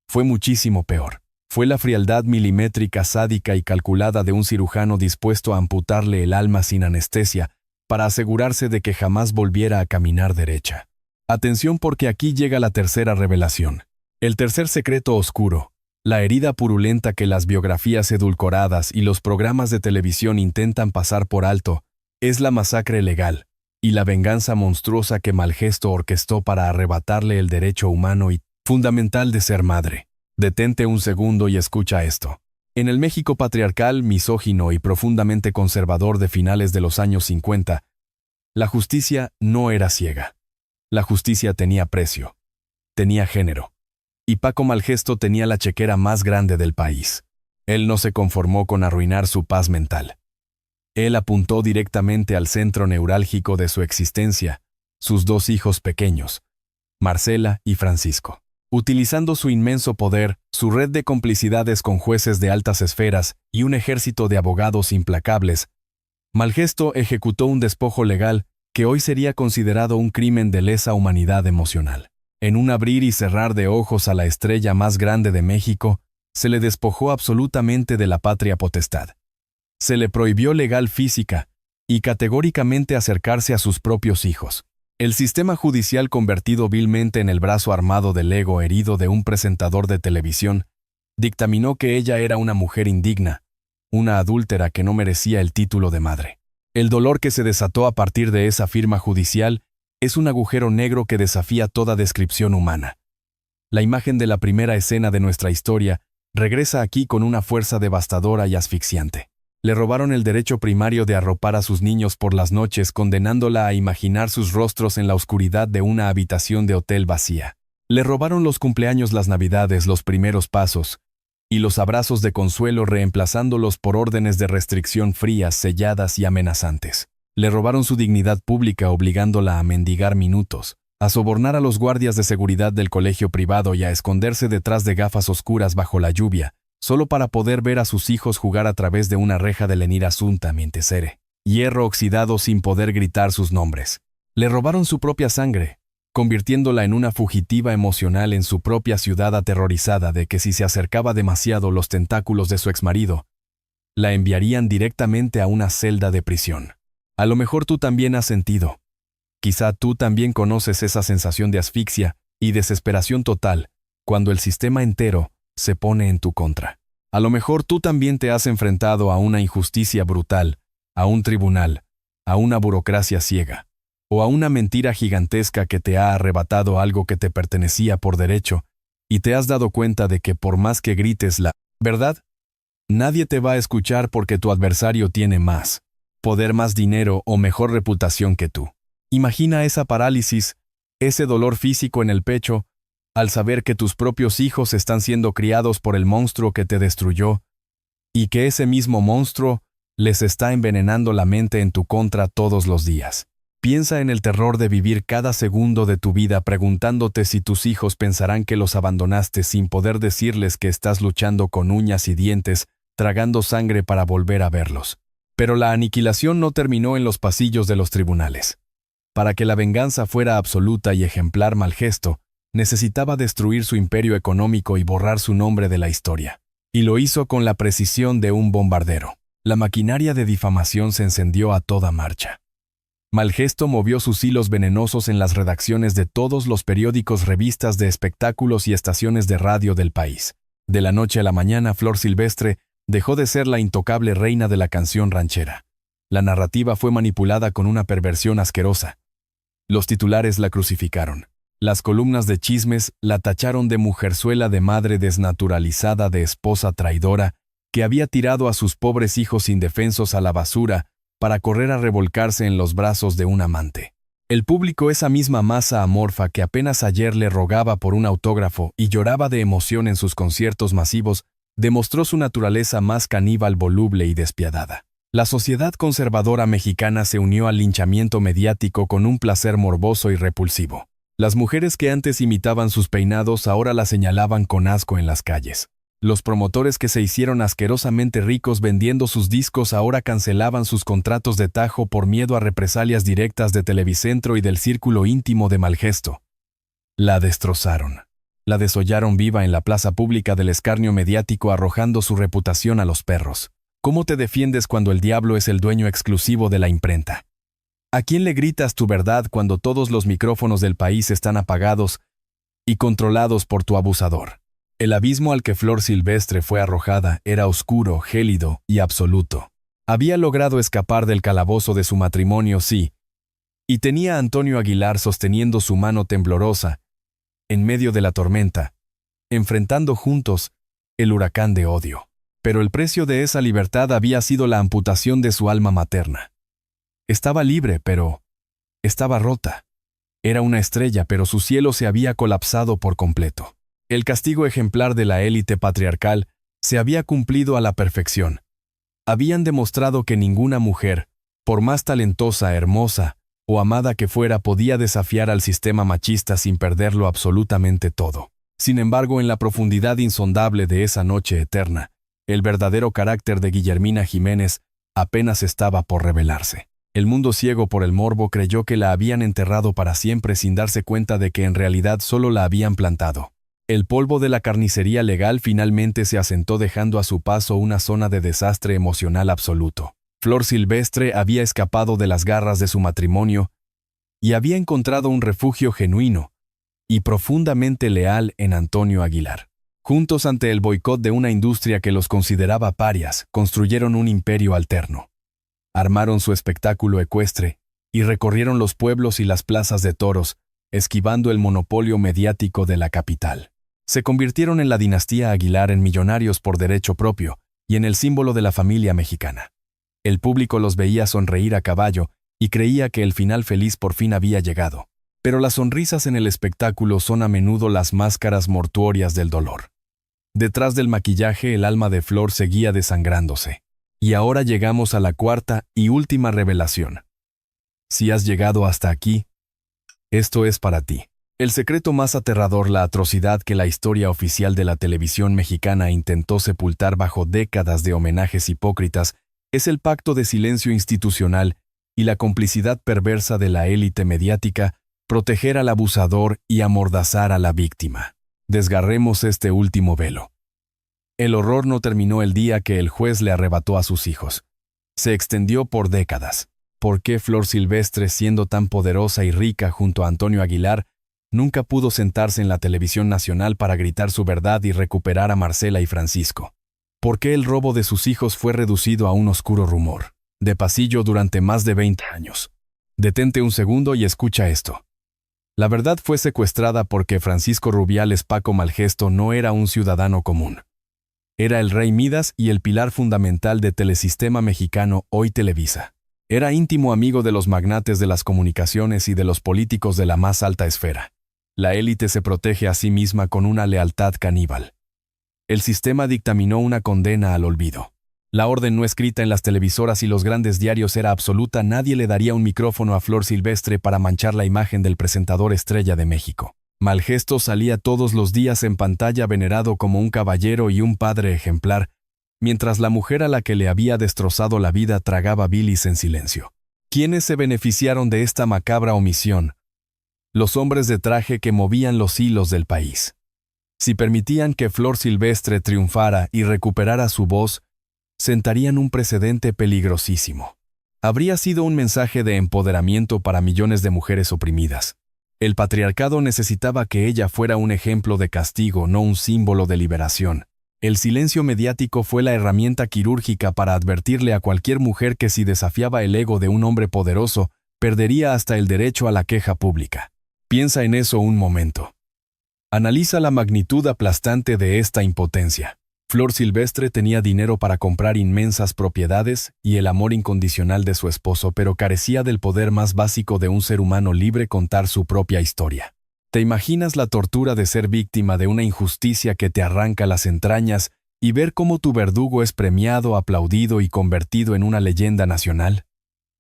Fue muchísimo peor. Fue la frialdad milimétrica, sádica y calculada de un cirujano dispuesto a amputarle el alma sin anestesia para asegurarse de que jamás volviera a caminar derecha. Atención, porque aquí llega la tercera revelación. El tercer secreto oscuro. La herida purulenta que las biografías edulcoradas y los programas de televisión intentan pasar por alto es la masacre legal y la venganza monstruosa que Malgesto orquestó para arrebatarle el derecho humano y fundamental de ser madre. Detente un segundo y escucha esto. En el México patriarcal, misógino y profundamente conservador de finales de los años 50, la justicia no era ciega. La justicia tenía precio, tenía género, y Paco Malgesto tenía la chequera más grande del país. Él no se conformó con arruinar su paz mental. Él apuntó directamente al centro neurálgico de su existencia, sus dos hijos pequeños, Marcela y Francisco. Utilizando su inmenso poder, su red de complicidades con jueces de altas esferas y un ejército de abogados implacables, Malgesto ejecutó un despojo legal que hoy sería considerado un crimen de lesa humanidad emocional. En un abrir y cerrar de ojos a la estrella más grande de México, se le despojó absolutamente de la patria potestad. Se le prohibió legal física y categóricamente acercarse a sus propios hijos. El sistema judicial, convertido vilmente en el brazo armado del ego herido de un presentador de televisión, dictaminó que ella era una mujer indigna, una adúltera que no merecía el título de madre. El dolor que se desató a partir de esa firma judicial es un agujero negro que desafía toda descripción humana. La imagen de la primera escena de nuestra historia regresa aquí con una fuerza devastadora y asfixiante. Le robaron el derecho primario de arropar a sus niños por las noches, condenándola a imaginar sus rostros en la oscuridad de una habitación de hotel vacía. Le robaron los cumpleaños, las navidades, los primeros pasos y los abrazos de consuelo, reemplazándolos por órdenes de restricción frías, selladas y amenazantes. Le robaron su dignidad pública, obligándola a mendigar minutos, a sobornar a los guardias de seguridad del colegio privado y a esconderse detrás de gafas oscuras bajo la lluvia, solo para poder ver a sus hijos jugar a través de una reja de lenir asunta mientesere, hierro oxidado sin poder gritar sus nombres. Le robaron su propia sangre, convirtiéndola en una fugitiva emocional en su propia ciudad, aterrorizada de que si se acercaba demasiado los tentáculos de su exmarido, la enviarían directamente a una celda de prisión. A lo mejor tú también has sentido. Quizá tú también conoces esa sensación de asfixia y desesperación total cuando el sistema entero se pone en tu contra. A lo mejor tú también te has enfrentado a una injusticia brutal, a un tribunal, a una burocracia ciega, o a una mentira gigantesca que te ha arrebatado algo que te pertenecía por derecho, y te has dado cuenta de que por más que grites la verdad, nadie te va a escuchar porque tu adversario tiene más poder, más dinero o mejor reputación que tú. Imagina esa parálisis, ese dolor físico en el pecho, al saber que tus propios hijos están siendo criados por el monstruo que te destruyó, y que ese mismo monstruo les está envenenando la mente en tu contra todos los días. Piensa en el terror de vivir cada segundo de tu vida preguntándote si tus hijos pensarán que los abandonaste sin poder decirles que estás luchando con uñas y dientes, tragando sangre para volver a verlos. Pero la aniquilación no terminó en los pasillos de los tribunales. Para que la venganza fuera absoluta y ejemplar, Malgesto necesitaba destruir su imperio económico y borrar su nombre de la historia. Y lo hizo con la precisión de un bombardero. La maquinaria de difamación se encendió a toda marcha. Malgesto movió sus hilos venenosos en las redacciones de todos los periódicos, revistas de espectáculos y estaciones de radio del país. De la noche a la mañana, Flor Silvestre dejó de ser la intocable reina de la canción ranchera. La narrativa fue manipulada con una perversión asquerosa. Los titulares la crucificaron. Las columnas de chismes la tacharon de mujerzuela, de madre desnaturalizada, de esposa traidora, que había tirado a sus pobres hijos indefensos a la basura para correr a revolcarse en los brazos de un amante. El público, esa misma masa amorfa que apenas ayer le rogaba por un autógrafo y lloraba de emoción en sus conciertos masivos, demostró su naturaleza más caníbal, voluble y despiadada. La sociedad conservadora mexicana se unió al linchamiento mediático con un placer morboso y repulsivo. Las mujeres que antes imitaban sus peinados ahora la señalaban con asco en las calles. Los promotores que se hicieron asquerosamente ricos vendiendo sus discos ahora cancelaban sus contratos de tajo por miedo a represalias directas de Televicentro y del círculo íntimo de Malgesto. La destrozaron. La desollaron viva en la plaza pública del escarnio mediático, arrojando su reputación a los perros. ¿Cómo te defiendes cuando el diablo es el dueño exclusivo de la imprenta? ¿A quién le gritas tu verdad cuando todos los micrófonos del país están apagados y controlados por tu abusador? El abismo al que Flor Silvestre fue arrojada era oscuro, gélido y absoluto. Había logrado escapar del calabozo de su matrimonio, sí, y tenía a Antonio Aguilar sosteniendo su mano temblorosa, en medio de la tormenta, enfrentando juntos el huracán de odio. Pero el precio de esa libertad había sido la amputación de su alma materna. Estaba libre, pero estaba rota. Era una estrella, pero su cielo se había colapsado por completo. El castigo ejemplar de la élite patriarcal se había cumplido a la perfección. Habían demostrado que ninguna mujer, por más talentosa, hermosa o amada que fuera, podía desafiar al sistema machista sin perderlo absolutamente todo. Sin embargo, en la profundidad insondable de esa noche eterna, el verdadero carácter de Guillermina Jiménez apenas estaba por revelarse. El mundo ciego por el morbo creyó que la habían enterrado para siempre sin darse cuenta de que en realidad solo la habían plantado. El polvo de la carnicería legal finalmente se asentó dejando a su paso una zona de desastre emocional absoluto. Flor Silvestre había escapado de las garras de su matrimonio y había encontrado un refugio genuino y profundamente leal en Antonio Aguilar. Juntos ante el boicot de una industria que los consideraba parias, construyeron un imperio alterno. Armaron su espectáculo ecuestre y recorrieron los pueblos y las plazas de toros, esquivando el monopolio mediático de la capital. Se convirtieron en la dinastía Aguilar, en millonarios por derecho propio y en el símbolo de la familia mexicana. El público los veía sonreír a caballo y creía que el final feliz por fin había llegado. Pero las sonrisas en el espectáculo son a menudo las máscaras mortuorias del dolor. Detrás del maquillaje, el alma de Flor seguía desangrándose. Y ahora llegamos a la cuarta y última revelación. Si has llegado hasta aquí, esto es para ti. El secreto más aterrador, la atrocidad que la historia oficial de la televisión mexicana intentó sepultar bajo décadas de homenajes hipócritas, es el pacto de silencio institucional y la complicidad perversa de la élite mediática, proteger al abusador y amordazar a la víctima. Desgarremos este último velo. El horror no terminó el día que el juez le arrebató a sus hijos. Se extendió por décadas. ¿Por qué Flor Silvestre, siendo tan poderosa y rica junto a Antonio Aguilar, nunca pudo sentarse en la televisión nacional para gritar su verdad y recuperar a Marcela y Francisco? ¿Por qué el robo de sus hijos fue reducido a un oscuro rumor de pasillo durante más de 20 años? Detente un segundo y escucha esto. La verdad fue secuestrada porque Francisco Rubiales Paco Malgesto no era un ciudadano común. Era el rey Midas y el pilar fundamental de Telesistema Mexicano, hoy Televisa. Era íntimo amigo de los magnates de las comunicaciones y de los políticos de la más alta esfera. La élite se protege a sí misma con una lealtad caníbal. El sistema dictaminó una condena al olvido. La orden no escrita en las televisoras y los grandes diarios era absoluta. Nadie le daría un micrófono a Flor Silvestre para manchar la imagen del presentador estrella de México. Malgesto salía todos los días en pantalla venerado como un caballero y un padre ejemplar, mientras la mujer a la que le había destrozado la vida tragaba bilis en silencio. ¿Quiénes se beneficiaron de esta macabra omisión? Los hombres de traje que movían los hilos del país. Si permitían que Flor Silvestre triunfara y recuperara su voz, sentarían un precedente peligrosísimo. Habría sido un mensaje de empoderamiento para millones de mujeres oprimidas. El patriarcado necesitaba que ella fuera un ejemplo de castigo, no un símbolo de liberación. El silencio mediático fue la herramienta quirúrgica para advertirle a cualquier mujer que si desafiaba el ego de un hombre poderoso, perdería hasta el derecho a la queja pública. Piensa en eso un momento. Analiza la magnitud aplastante de esta impotencia. Flor Silvestre tenía dinero para comprar inmensas propiedades y el amor incondicional de su esposo, pero carecía del poder más básico de un ser humano libre: contar su propia historia. ¿Te imaginas la tortura de ser víctima de una injusticia que te arranca las entrañas y ver cómo tu verdugo es premiado, aplaudido y convertido en una leyenda nacional?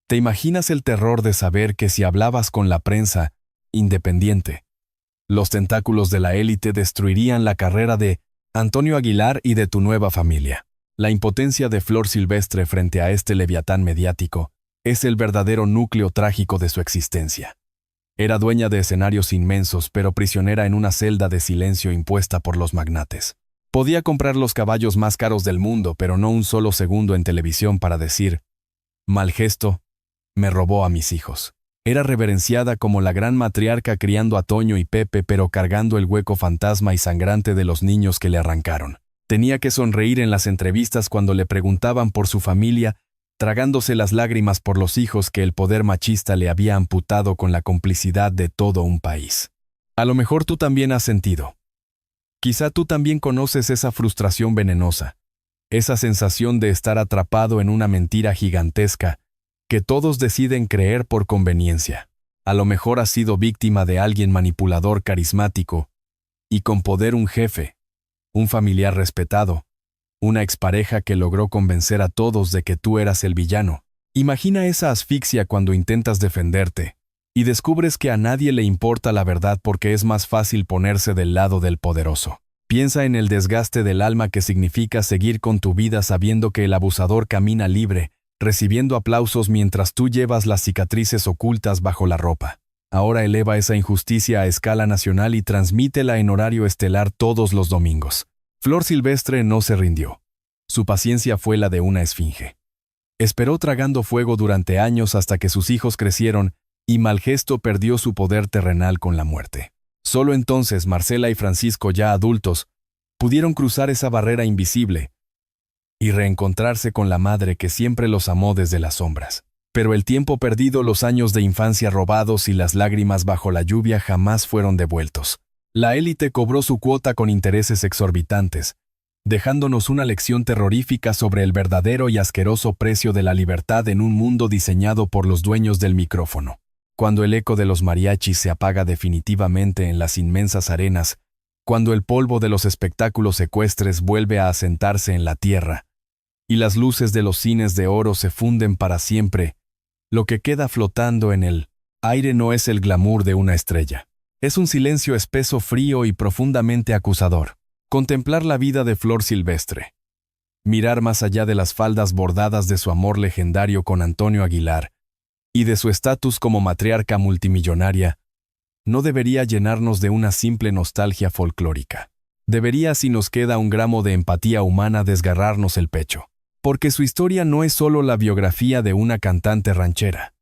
¿Te imaginas el terror de saber que si hablabas con la prensa independiente, los tentáculos de la élite destruirían la carrera de Antonio Aguilar y de tu nueva familia? La impotencia de Flor Silvestre frente a este leviatán mediático es el verdadero núcleo trágico de su existencia. Era dueña de escenarios inmensos, pero prisionera en una celda de silencio impuesta por los magnates. Podía comprar los caballos más caros del mundo, pero no un solo segundo en televisión para decir: Malgesto me robó a mis hijos. Era reverenciada como la gran matriarca criando a Toño y Pepe, pero cargando el hueco fantasma y sangrante de los niños que le arrancaron. Tenía que sonreír en las entrevistas cuando le preguntaban por su familia, tragándose las lágrimas por los hijos que el poder machista le había amputado con la complicidad de todo un país. A lo mejor tú también has sentido. Quizá tú también conoces esa frustración venenosa, esa sensación de estar atrapado en una mentira gigantesca que todos deciden creer por conveniencia. A lo mejor has sido víctima de alguien manipulador, carismático y con poder, un jefe, un familiar respetado, Una expareja que logró convencer a todos de que tú eras el villano. Imagina esa asfixia cuando intentas defenderte y descubres que a nadie le importa la verdad porque es más fácil ponerse del lado del poderoso. Piensa en el desgaste del alma que significa seguir con tu vida sabiendo que el abusador camina libre, recibiendo aplausos mientras tú llevas las cicatrices ocultas bajo la ropa. Ahora eleva esa injusticia a escala nacional y transmítela en horario estelar todos los domingos. Flor Silvestre no se rindió. Su paciencia fue la de una esfinge. Esperó tragando fuego durante años hasta que sus hijos crecieron y Malgesto perdió su poder terrenal con la muerte. Solo entonces Marcela y Francisco, ya adultos, pudieron cruzar esa barrera invisible y reencontrarse con la madre que siempre los amó desde las sombras. Pero el tiempo perdido, los años de infancia robados y las lágrimas bajo la lluvia jamás fueron devueltos. La élite cobró su cuota con intereses exorbitantes, dejándonos una lección terrorífica sobre el verdadero y asqueroso precio de la libertad en un mundo diseñado por los dueños del micrófono. Cuando el eco de los mariachis se apaga definitivamente en las inmensas arenas, cuando el polvo de los espectáculos ecuestres vuelve a asentarse en la tierra, y las luces de los cines de oro se funden para siempre, lo que queda flotando en el aire no es el glamour de una estrella. Es un silencio espeso, frío y profundamente acusador. Contemplar la vida de Flor Silvestre. Mirar más allá de las faldas bordadas de su amor legendario con Antonio Aguilar y de su estatus como matriarca multimillonaria, no debería llenarnos de una simple nostalgia folclórica. Debería, si nos queda un gramo de empatía humana, desgarrarnos el pecho. Porque su historia no es solo la biografía de una cantante ranchera.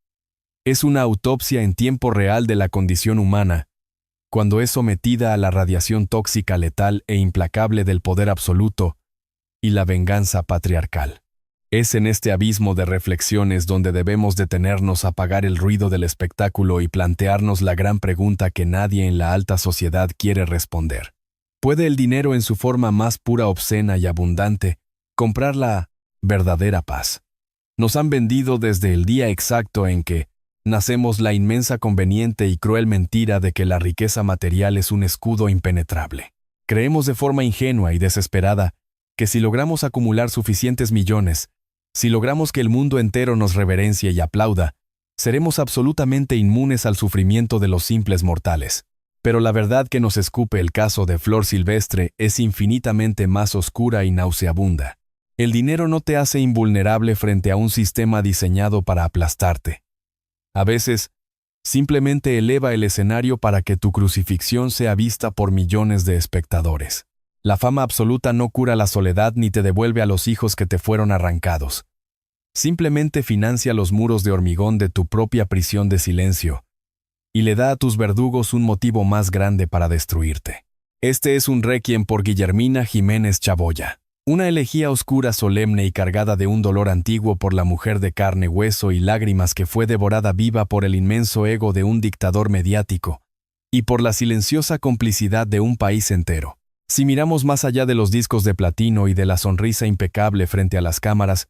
Es una autopsia en tiempo real de la condición humana, cuando es sometida a la radiación tóxica letal e implacable del poder absoluto y la venganza patriarcal. Es en este abismo de reflexiones donde debemos detenernos, a apagar el ruido del espectáculo y plantearnos la gran pregunta que nadie en la alta sociedad quiere responder. ¿Puede el dinero en su forma más pura, obscena y abundante comprar la verdadera paz? Nos han vendido desde el día exacto en que nacemos la inmensa, conveniente y cruel mentira de que la riqueza material es un escudo impenetrable. Creemos de forma ingenua y desesperada que si logramos acumular suficientes millones, si logramos que el mundo entero nos reverencie y aplauda, seremos absolutamente inmunes al sufrimiento de los simples mortales. Pero la verdad que nos escupe el caso de Flor Silvestre es infinitamente más oscura y nauseabunda. El dinero no te hace invulnerable frente a un sistema diseñado para aplastarte. A veces, simplemente eleva el escenario para que tu crucifixión sea vista por millones de espectadores. La fama absoluta no cura la soledad ni te devuelve a los hijos que te fueron arrancados. Simplemente financia los muros de hormigón de tu propia prisión de silencio y le da a tus verdugos un motivo más grande para destruirte. Este es un requiem por Guillermina Jiménez Chaboya. Una elegía oscura, solemne y cargada de un dolor antiguo por la mujer de carne, hueso y lágrimas que fue devorada viva por el inmenso ego de un dictador mediático y por la silenciosa complicidad de un país entero. Si miramos más allá de los discos de platino y de la sonrisa impecable frente a las cámaras,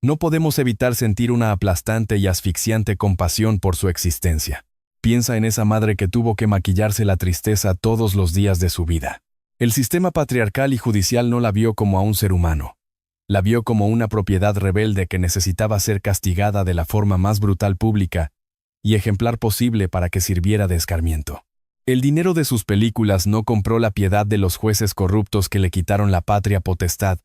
no podemos evitar sentir una aplastante y asfixiante compasión por su existencia. Piensa en esa madre que tuvo que maquillarse la tristeza todos los días de su vida. El sistema patriarcal y judicial no la vio como a un ser humano. La vio como una propiedad rebelde que necesitaba ser castigada de la forma más brutal, pública y ejemplar posible para que sirviera de escarmiento. El dinero de sus películas no compró la piedad de los jueces corruptos que le quitaron la patria potestad,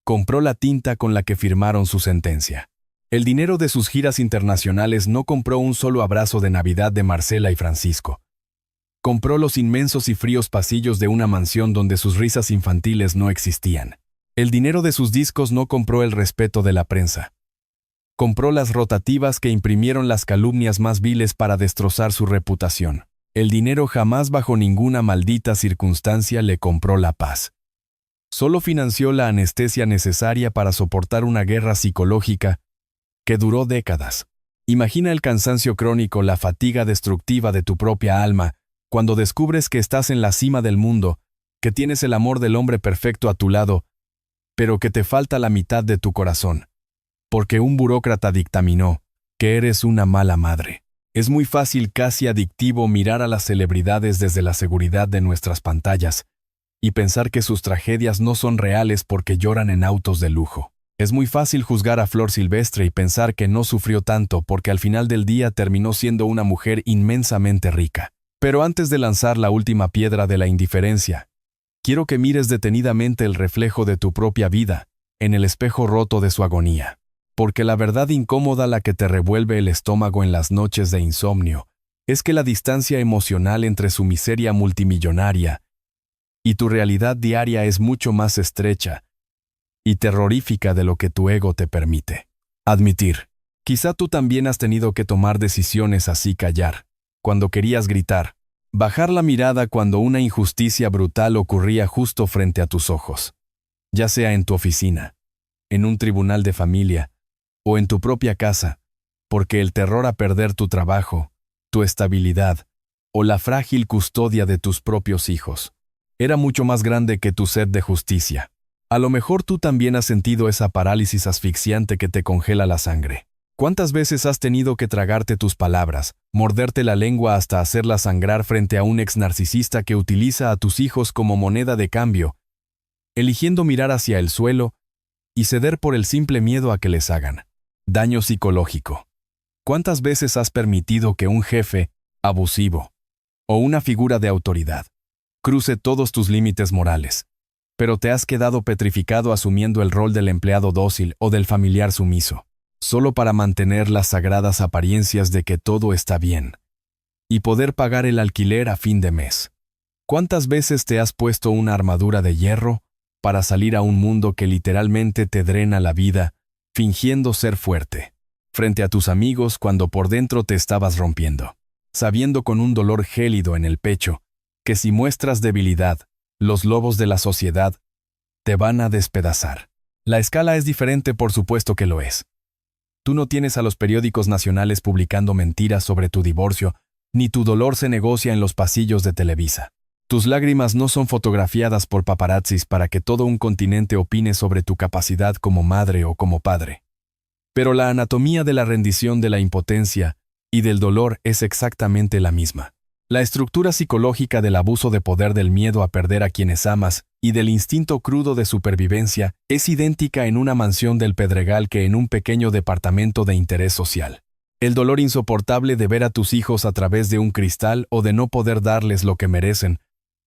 compró la tinta con la que firmaron su sentencia. El dinero de sus giras internacionales no compró un solo abrazo de Navidad de Marcela y Francisco. Compró los inmensos y fríos pasillos de una mansión donde sus risas infantiles no existían. El dinero de sus discos no compró el respeto de la prensa. Compró las rotativas que imprimieron las calumnias más viles para destrozar su reputación. El dinero jamás, bajo ninguna maldita circunstancia, le compró la paz. Solo financió la anestesia necesaria para soportar una guerra psicológica que duró décadas. Imagina el cansancio crónico, la fatiga destructiva de tu propia alma, cuando descubres que estás en la cima del mundo, que tienes el amor del hombre perfecto a tu lado, pero que te falta la mitad de tu corazón, porque un burócrata dictaminó que eres una mala madre. Es muy fácil, casi adictivo, mirar a las celebridades desde la seguridad de nuestras pantallas y pensar que sus tragedias no son reales porque lloran en autos de lujo. Es muy fácil juzgar a Flor Silvestre y pensar que no sufrió tanto porque al final del día terminó siendo una mujer inmensamente rica. Pero antes de lanzar la última piedra de la indiferencia, quiero que mires detenidamente el reflejo de tu propia vida, en el espejo roto de su agonía. Porque la verdad incómoda, la que te revuelve el estómago en las noches de insomnio, es que la distancia emocional entre su miseria multimillonaria y tu realidad diaria es mucho más estrecha y terrorífica de lo que tu ego te permite admitir. Quizá tú también has tenido que tomar decisiones así: callar cuando querías gritar, bajar la mirada cuando una injusticia brutal ocurría justo frente a tus ojos, ya sea en tu oficina, en un tribunal de familia o en tu propia casa, porque el terror a perder tu trabajo, tu estabilidad o la frágil custodia de tus propios hijos era mucho más grande que tu sed de justicia. A lo mejor tú también has sentido esa parálisis asfixiante que te congela la sangre. ¿Cuántas veces has tenido que tragarte tus palabras, morderte la lengua hasta hacerla sangrar frente a un ex narcisista que utiliza a tus hijos como moneda de cambio, eligiendo mirar hacia el suelo y ceder por el simple miedo a que les hagan daño psicológico? ¿Cuántas veces has permitido que un jefe abusivo o una figura de autoridad cruce todos tus límites morales, pero te has quedado petrificado asumiendo el rol del empleado dócil o del familiar sumiso, solo para mantener las sagradas apariencias de que todo está bien y poder pagar el alquiler a fin de mes? ¿Cuántas veces te has puesto una armadura de hierro para salir a un mundo que literalmente te drena la vida, fingiendo ser fuerte frente a tus amigos cuando por dentro te estabas rompiendo, sabiendo con un dolor gélido en el pecho que si muestras debilidad, los lobos de la sociedad te van a despedazar? La escala es diferente, por supuesto que lo es. Tú no tienes a los periódicos nacionales publicando mentiras sobre tu divorcio, ni tu dolor se negocia en los pasillos de Televisa. Tus lágrimas no son fotografiadas por paparazzis para que todo un continente opine sobre tu capacidad como madre o como padre. Pero la anatomía de la rendición, de la impotencia y del dolor es exactamente la misma. La estructura psicológica del abuso de poder, del miedo a perder a quienes amas y del instinto crudo de supervivencia es idéntica en una mansión del Pedregal que en un pequeño departamento de interés social. El dolor insoportable de ver a tus hijos a través de un cristal o de no poder darles lo que merecen,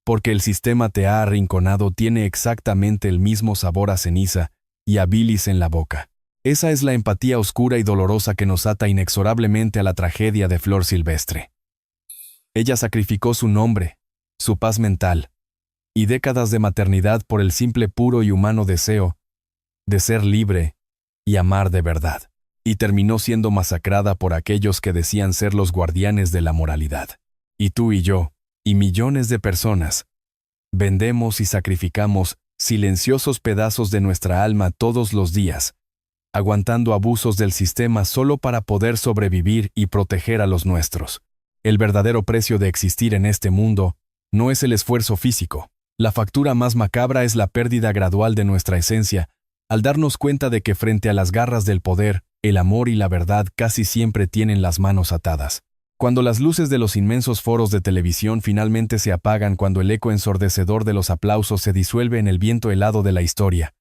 porque el sistema te ha arrinconado, tiene exactamente el mismo sabor a ceniza y a bilis en la boca. Esa es la empatía oscura y dolorosa que nos ata inexorablemente a la tragedia de Flor Silvestre. Ella sacrificó su nombre, su paz mental y décadas de maternidad por el simple, puro y humano deseo de ser libre y amar de verdad, y terminó siendo masacrada por aquellos que decían ser los guardianes de la moralidad. Y tú y yo, y millones de personas, vendemos y sacrificamos silenciosos pedazos de nuestra alma todos los días, aguantando abusos del sistema solo para poder sobrevivir y proteger a los nuestros. El verdadero precio de existir en este mundo no es el esfuerzo físico. La factura más macabra es la pérdida gradual de nuestra esencia, al darnos cuenta de que frente a las garras del poder, el amor y la verdad casi siempre tienen las manos atadas. Cuando las luces de los inmensos foros de televisión finalmente se apagan, cuando el eco ensordecedor de los aplausos se disuelve en el viento helado de la historia,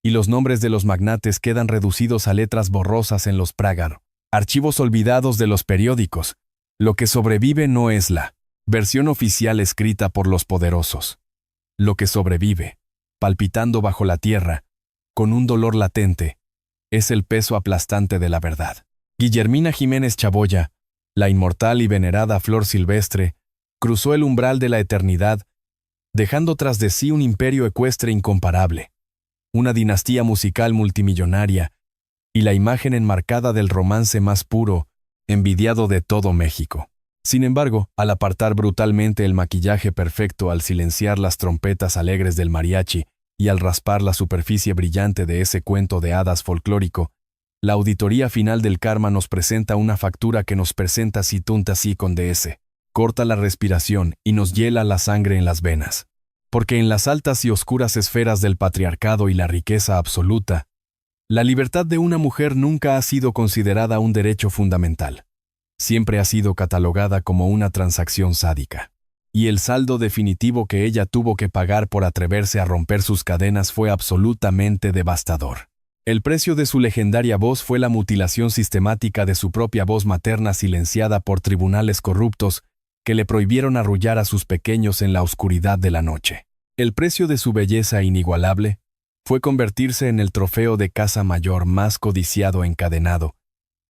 y los nombres de los magnates quedan reducidos a letras borrosas en los prágar, archivos olvidados de los periódicos, lo que sobrevive no es la versión oficial escrita por los poderosos. Lo que sobrevive, palpitando bajo la tierra, con un dolor latente, es el peso aplastante de la verdad. Guillermina Jiménez Chaboya, la inmortal y venerada Flor Silvestre, cruzó el umbral de la eternidad, dejando tras de sí un imperio ecuestre incomparable, una dinastía musical multimillonaria y la imagen enmarcada del romance más puro, envidiado de todo México. Sin embargo, al apartar brutalmente el maquillaje perfecto, al silenciar las trompetas alegres del mariachi y al raspar la superficie brillante de ese cuento de hadas folclórico, la auditoría final del karma nos presenta una factura que nos presenta si tunta si con DS, corta la respiración y nos hiela la sangre en las venas. Porque en las altas y oscuras esferas del patriarcado y la riqueza absoluta, la libertad de una mujer nunca ha sido considerada un derecho fundamental. Siempre ha sido catalogada como una transacción sádica. y el saldo definitivo que ella tuvo que pagar por atreverse a romper sus cadenas fue absolutamente devastador. El precio de su legendaria voz fue la mutilación sistemática de su propia voz materna silenciada por tribunales corruptos que le prohibieron arrullar a sus pequeños en la oscuridad de la noche. El precio de su belleza inigualable fue convertirse en el trofeo de casa mayor más codiciado encadenado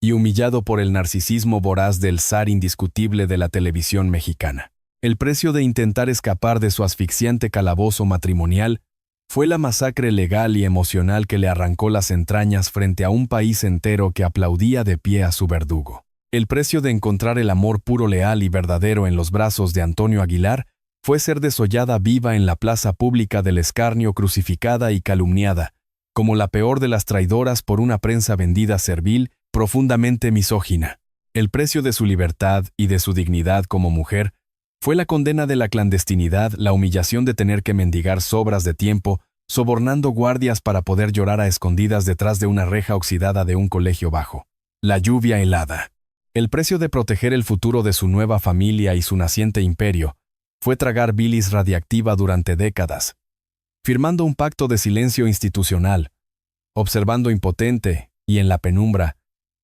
y humillado por el narcisismo voraz del zar indiscutible de la televisión mexicana. El precio de intentar escapar de su asfixiante calabozo matrimonial fue la masacre legal y emocional que le arrancó las entrañas frente a un país entero que aplaudía de pie a su verdugo. El precio de encontrar el amor puro, leal y verdadero en los brazos de Antonio Aguilar fue ser desollada viva en la plaza pública del escarnio, crucificada y calumniada, como la peor de las traidoras por una prensa vendida servil, profundamente misógina. El precio de su libertad y de su dignidad como mujer fue la condena de la clandestinidad, la humillación de tener que mendigar sobras de tiempo, sobornando guardias para poder llorar a escondidas detrás de una reja oxidada de un colegio bajo. La lluvia helada. El precio de proteger el futuro de su nueva familia y su naciente imperio fue tragar bilis radiactiva durante décadas, firmando un pacto de silencio institucional, observando impotente y en la penumbra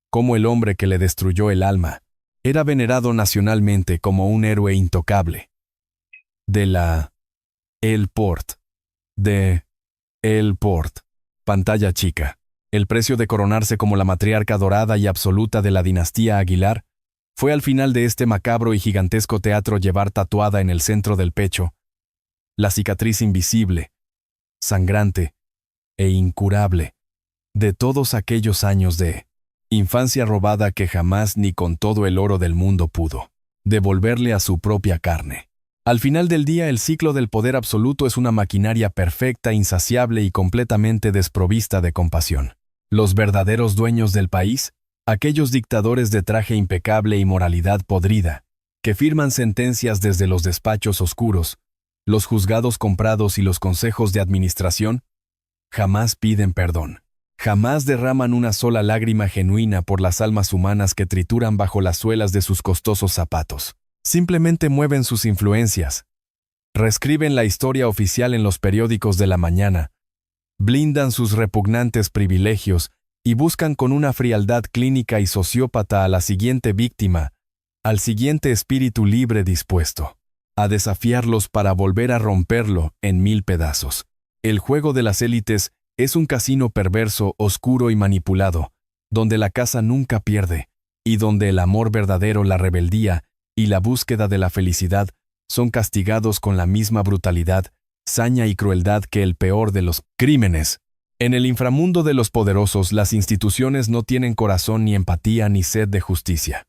cómo el hombre que le destruyó el alma era venerado nacionalmente como un héroe intocable. De la El Port. De El Port. Pantalla chica. El precio de coronarse como la matriarca dorada y absoluta de la dinastía Aguilar fue al final de este macabro y gigantesco teatro llevar tatuada en el centro del pecho la cicatriz invisible, sangrante e incurable de todos aquellos años de infancia robada que jamás ni con todo el oro del mundo pudo devolverle a su propia carne. Al final del día, el ciclo del poder absoluto es una maquinaria perfecta, insaciable y completamente desprovista de compasión. Los verdaderos dueños del país, aquellos dictadores de traje impecable y moralidad podrida, que firman sentencias desde los despachos oscuros, los juzgados comprados y los consejos de administración, jamás piden perdón. Jamás derraman una sola lágrima genuina por las almas humanas que trituran bajo las suelas de sus costosos zapatos. Simplemente mueven sus influencias, reescriben la historia oficial en los periódicos de la mañana, blindan sus repugnantes privilegios y buscan con una frialdad clínica y sociópata a la siguiente víctima, al siguiente espíritu libre dispuesto a desafiarlos para volver a romperlo en 1000 pedazos. El juego de las élites es un casino perverso, oscuro y manipulado, donde la casa nunca pierde, y donde el amor verdadero, la rebeldía y la búsqueda de la felicidad son castigados con la misma brutalidad, saña y crueldad que el peor de los crímenes. En el inframundo de los poderosos, las instituciones no tienen corazón, ni empatía, ni sed de justicia.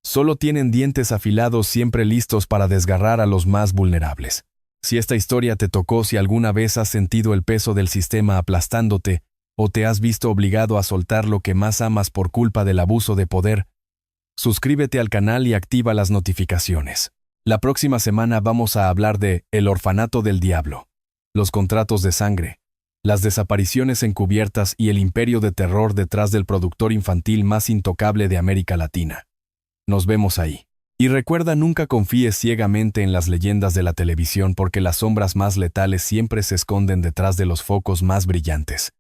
Solo tienen dientes afilados siempre listos para desgarrar a los más vulnerables. Si esta historia te tocó, si alguna vez has sentido el peso del sistema aplastándote, o te has visto obligado a soltar lo que más amas por culpa del abuso de poder, suscríbete al canal y activa las notificaciones. La próxima semana vamos a hablar de El orfanato del diablo, los contratos de sangre, las desapariciones encubiertas y el imperio de terror detrás del productor infantil más intocable de América Latina. Nos vemos ahí. Y recuerda, nunca confíes ciegamente en las leyendas de la televisión, porque las sombras más letales siempre se esconden detrás de los focos más brillantes.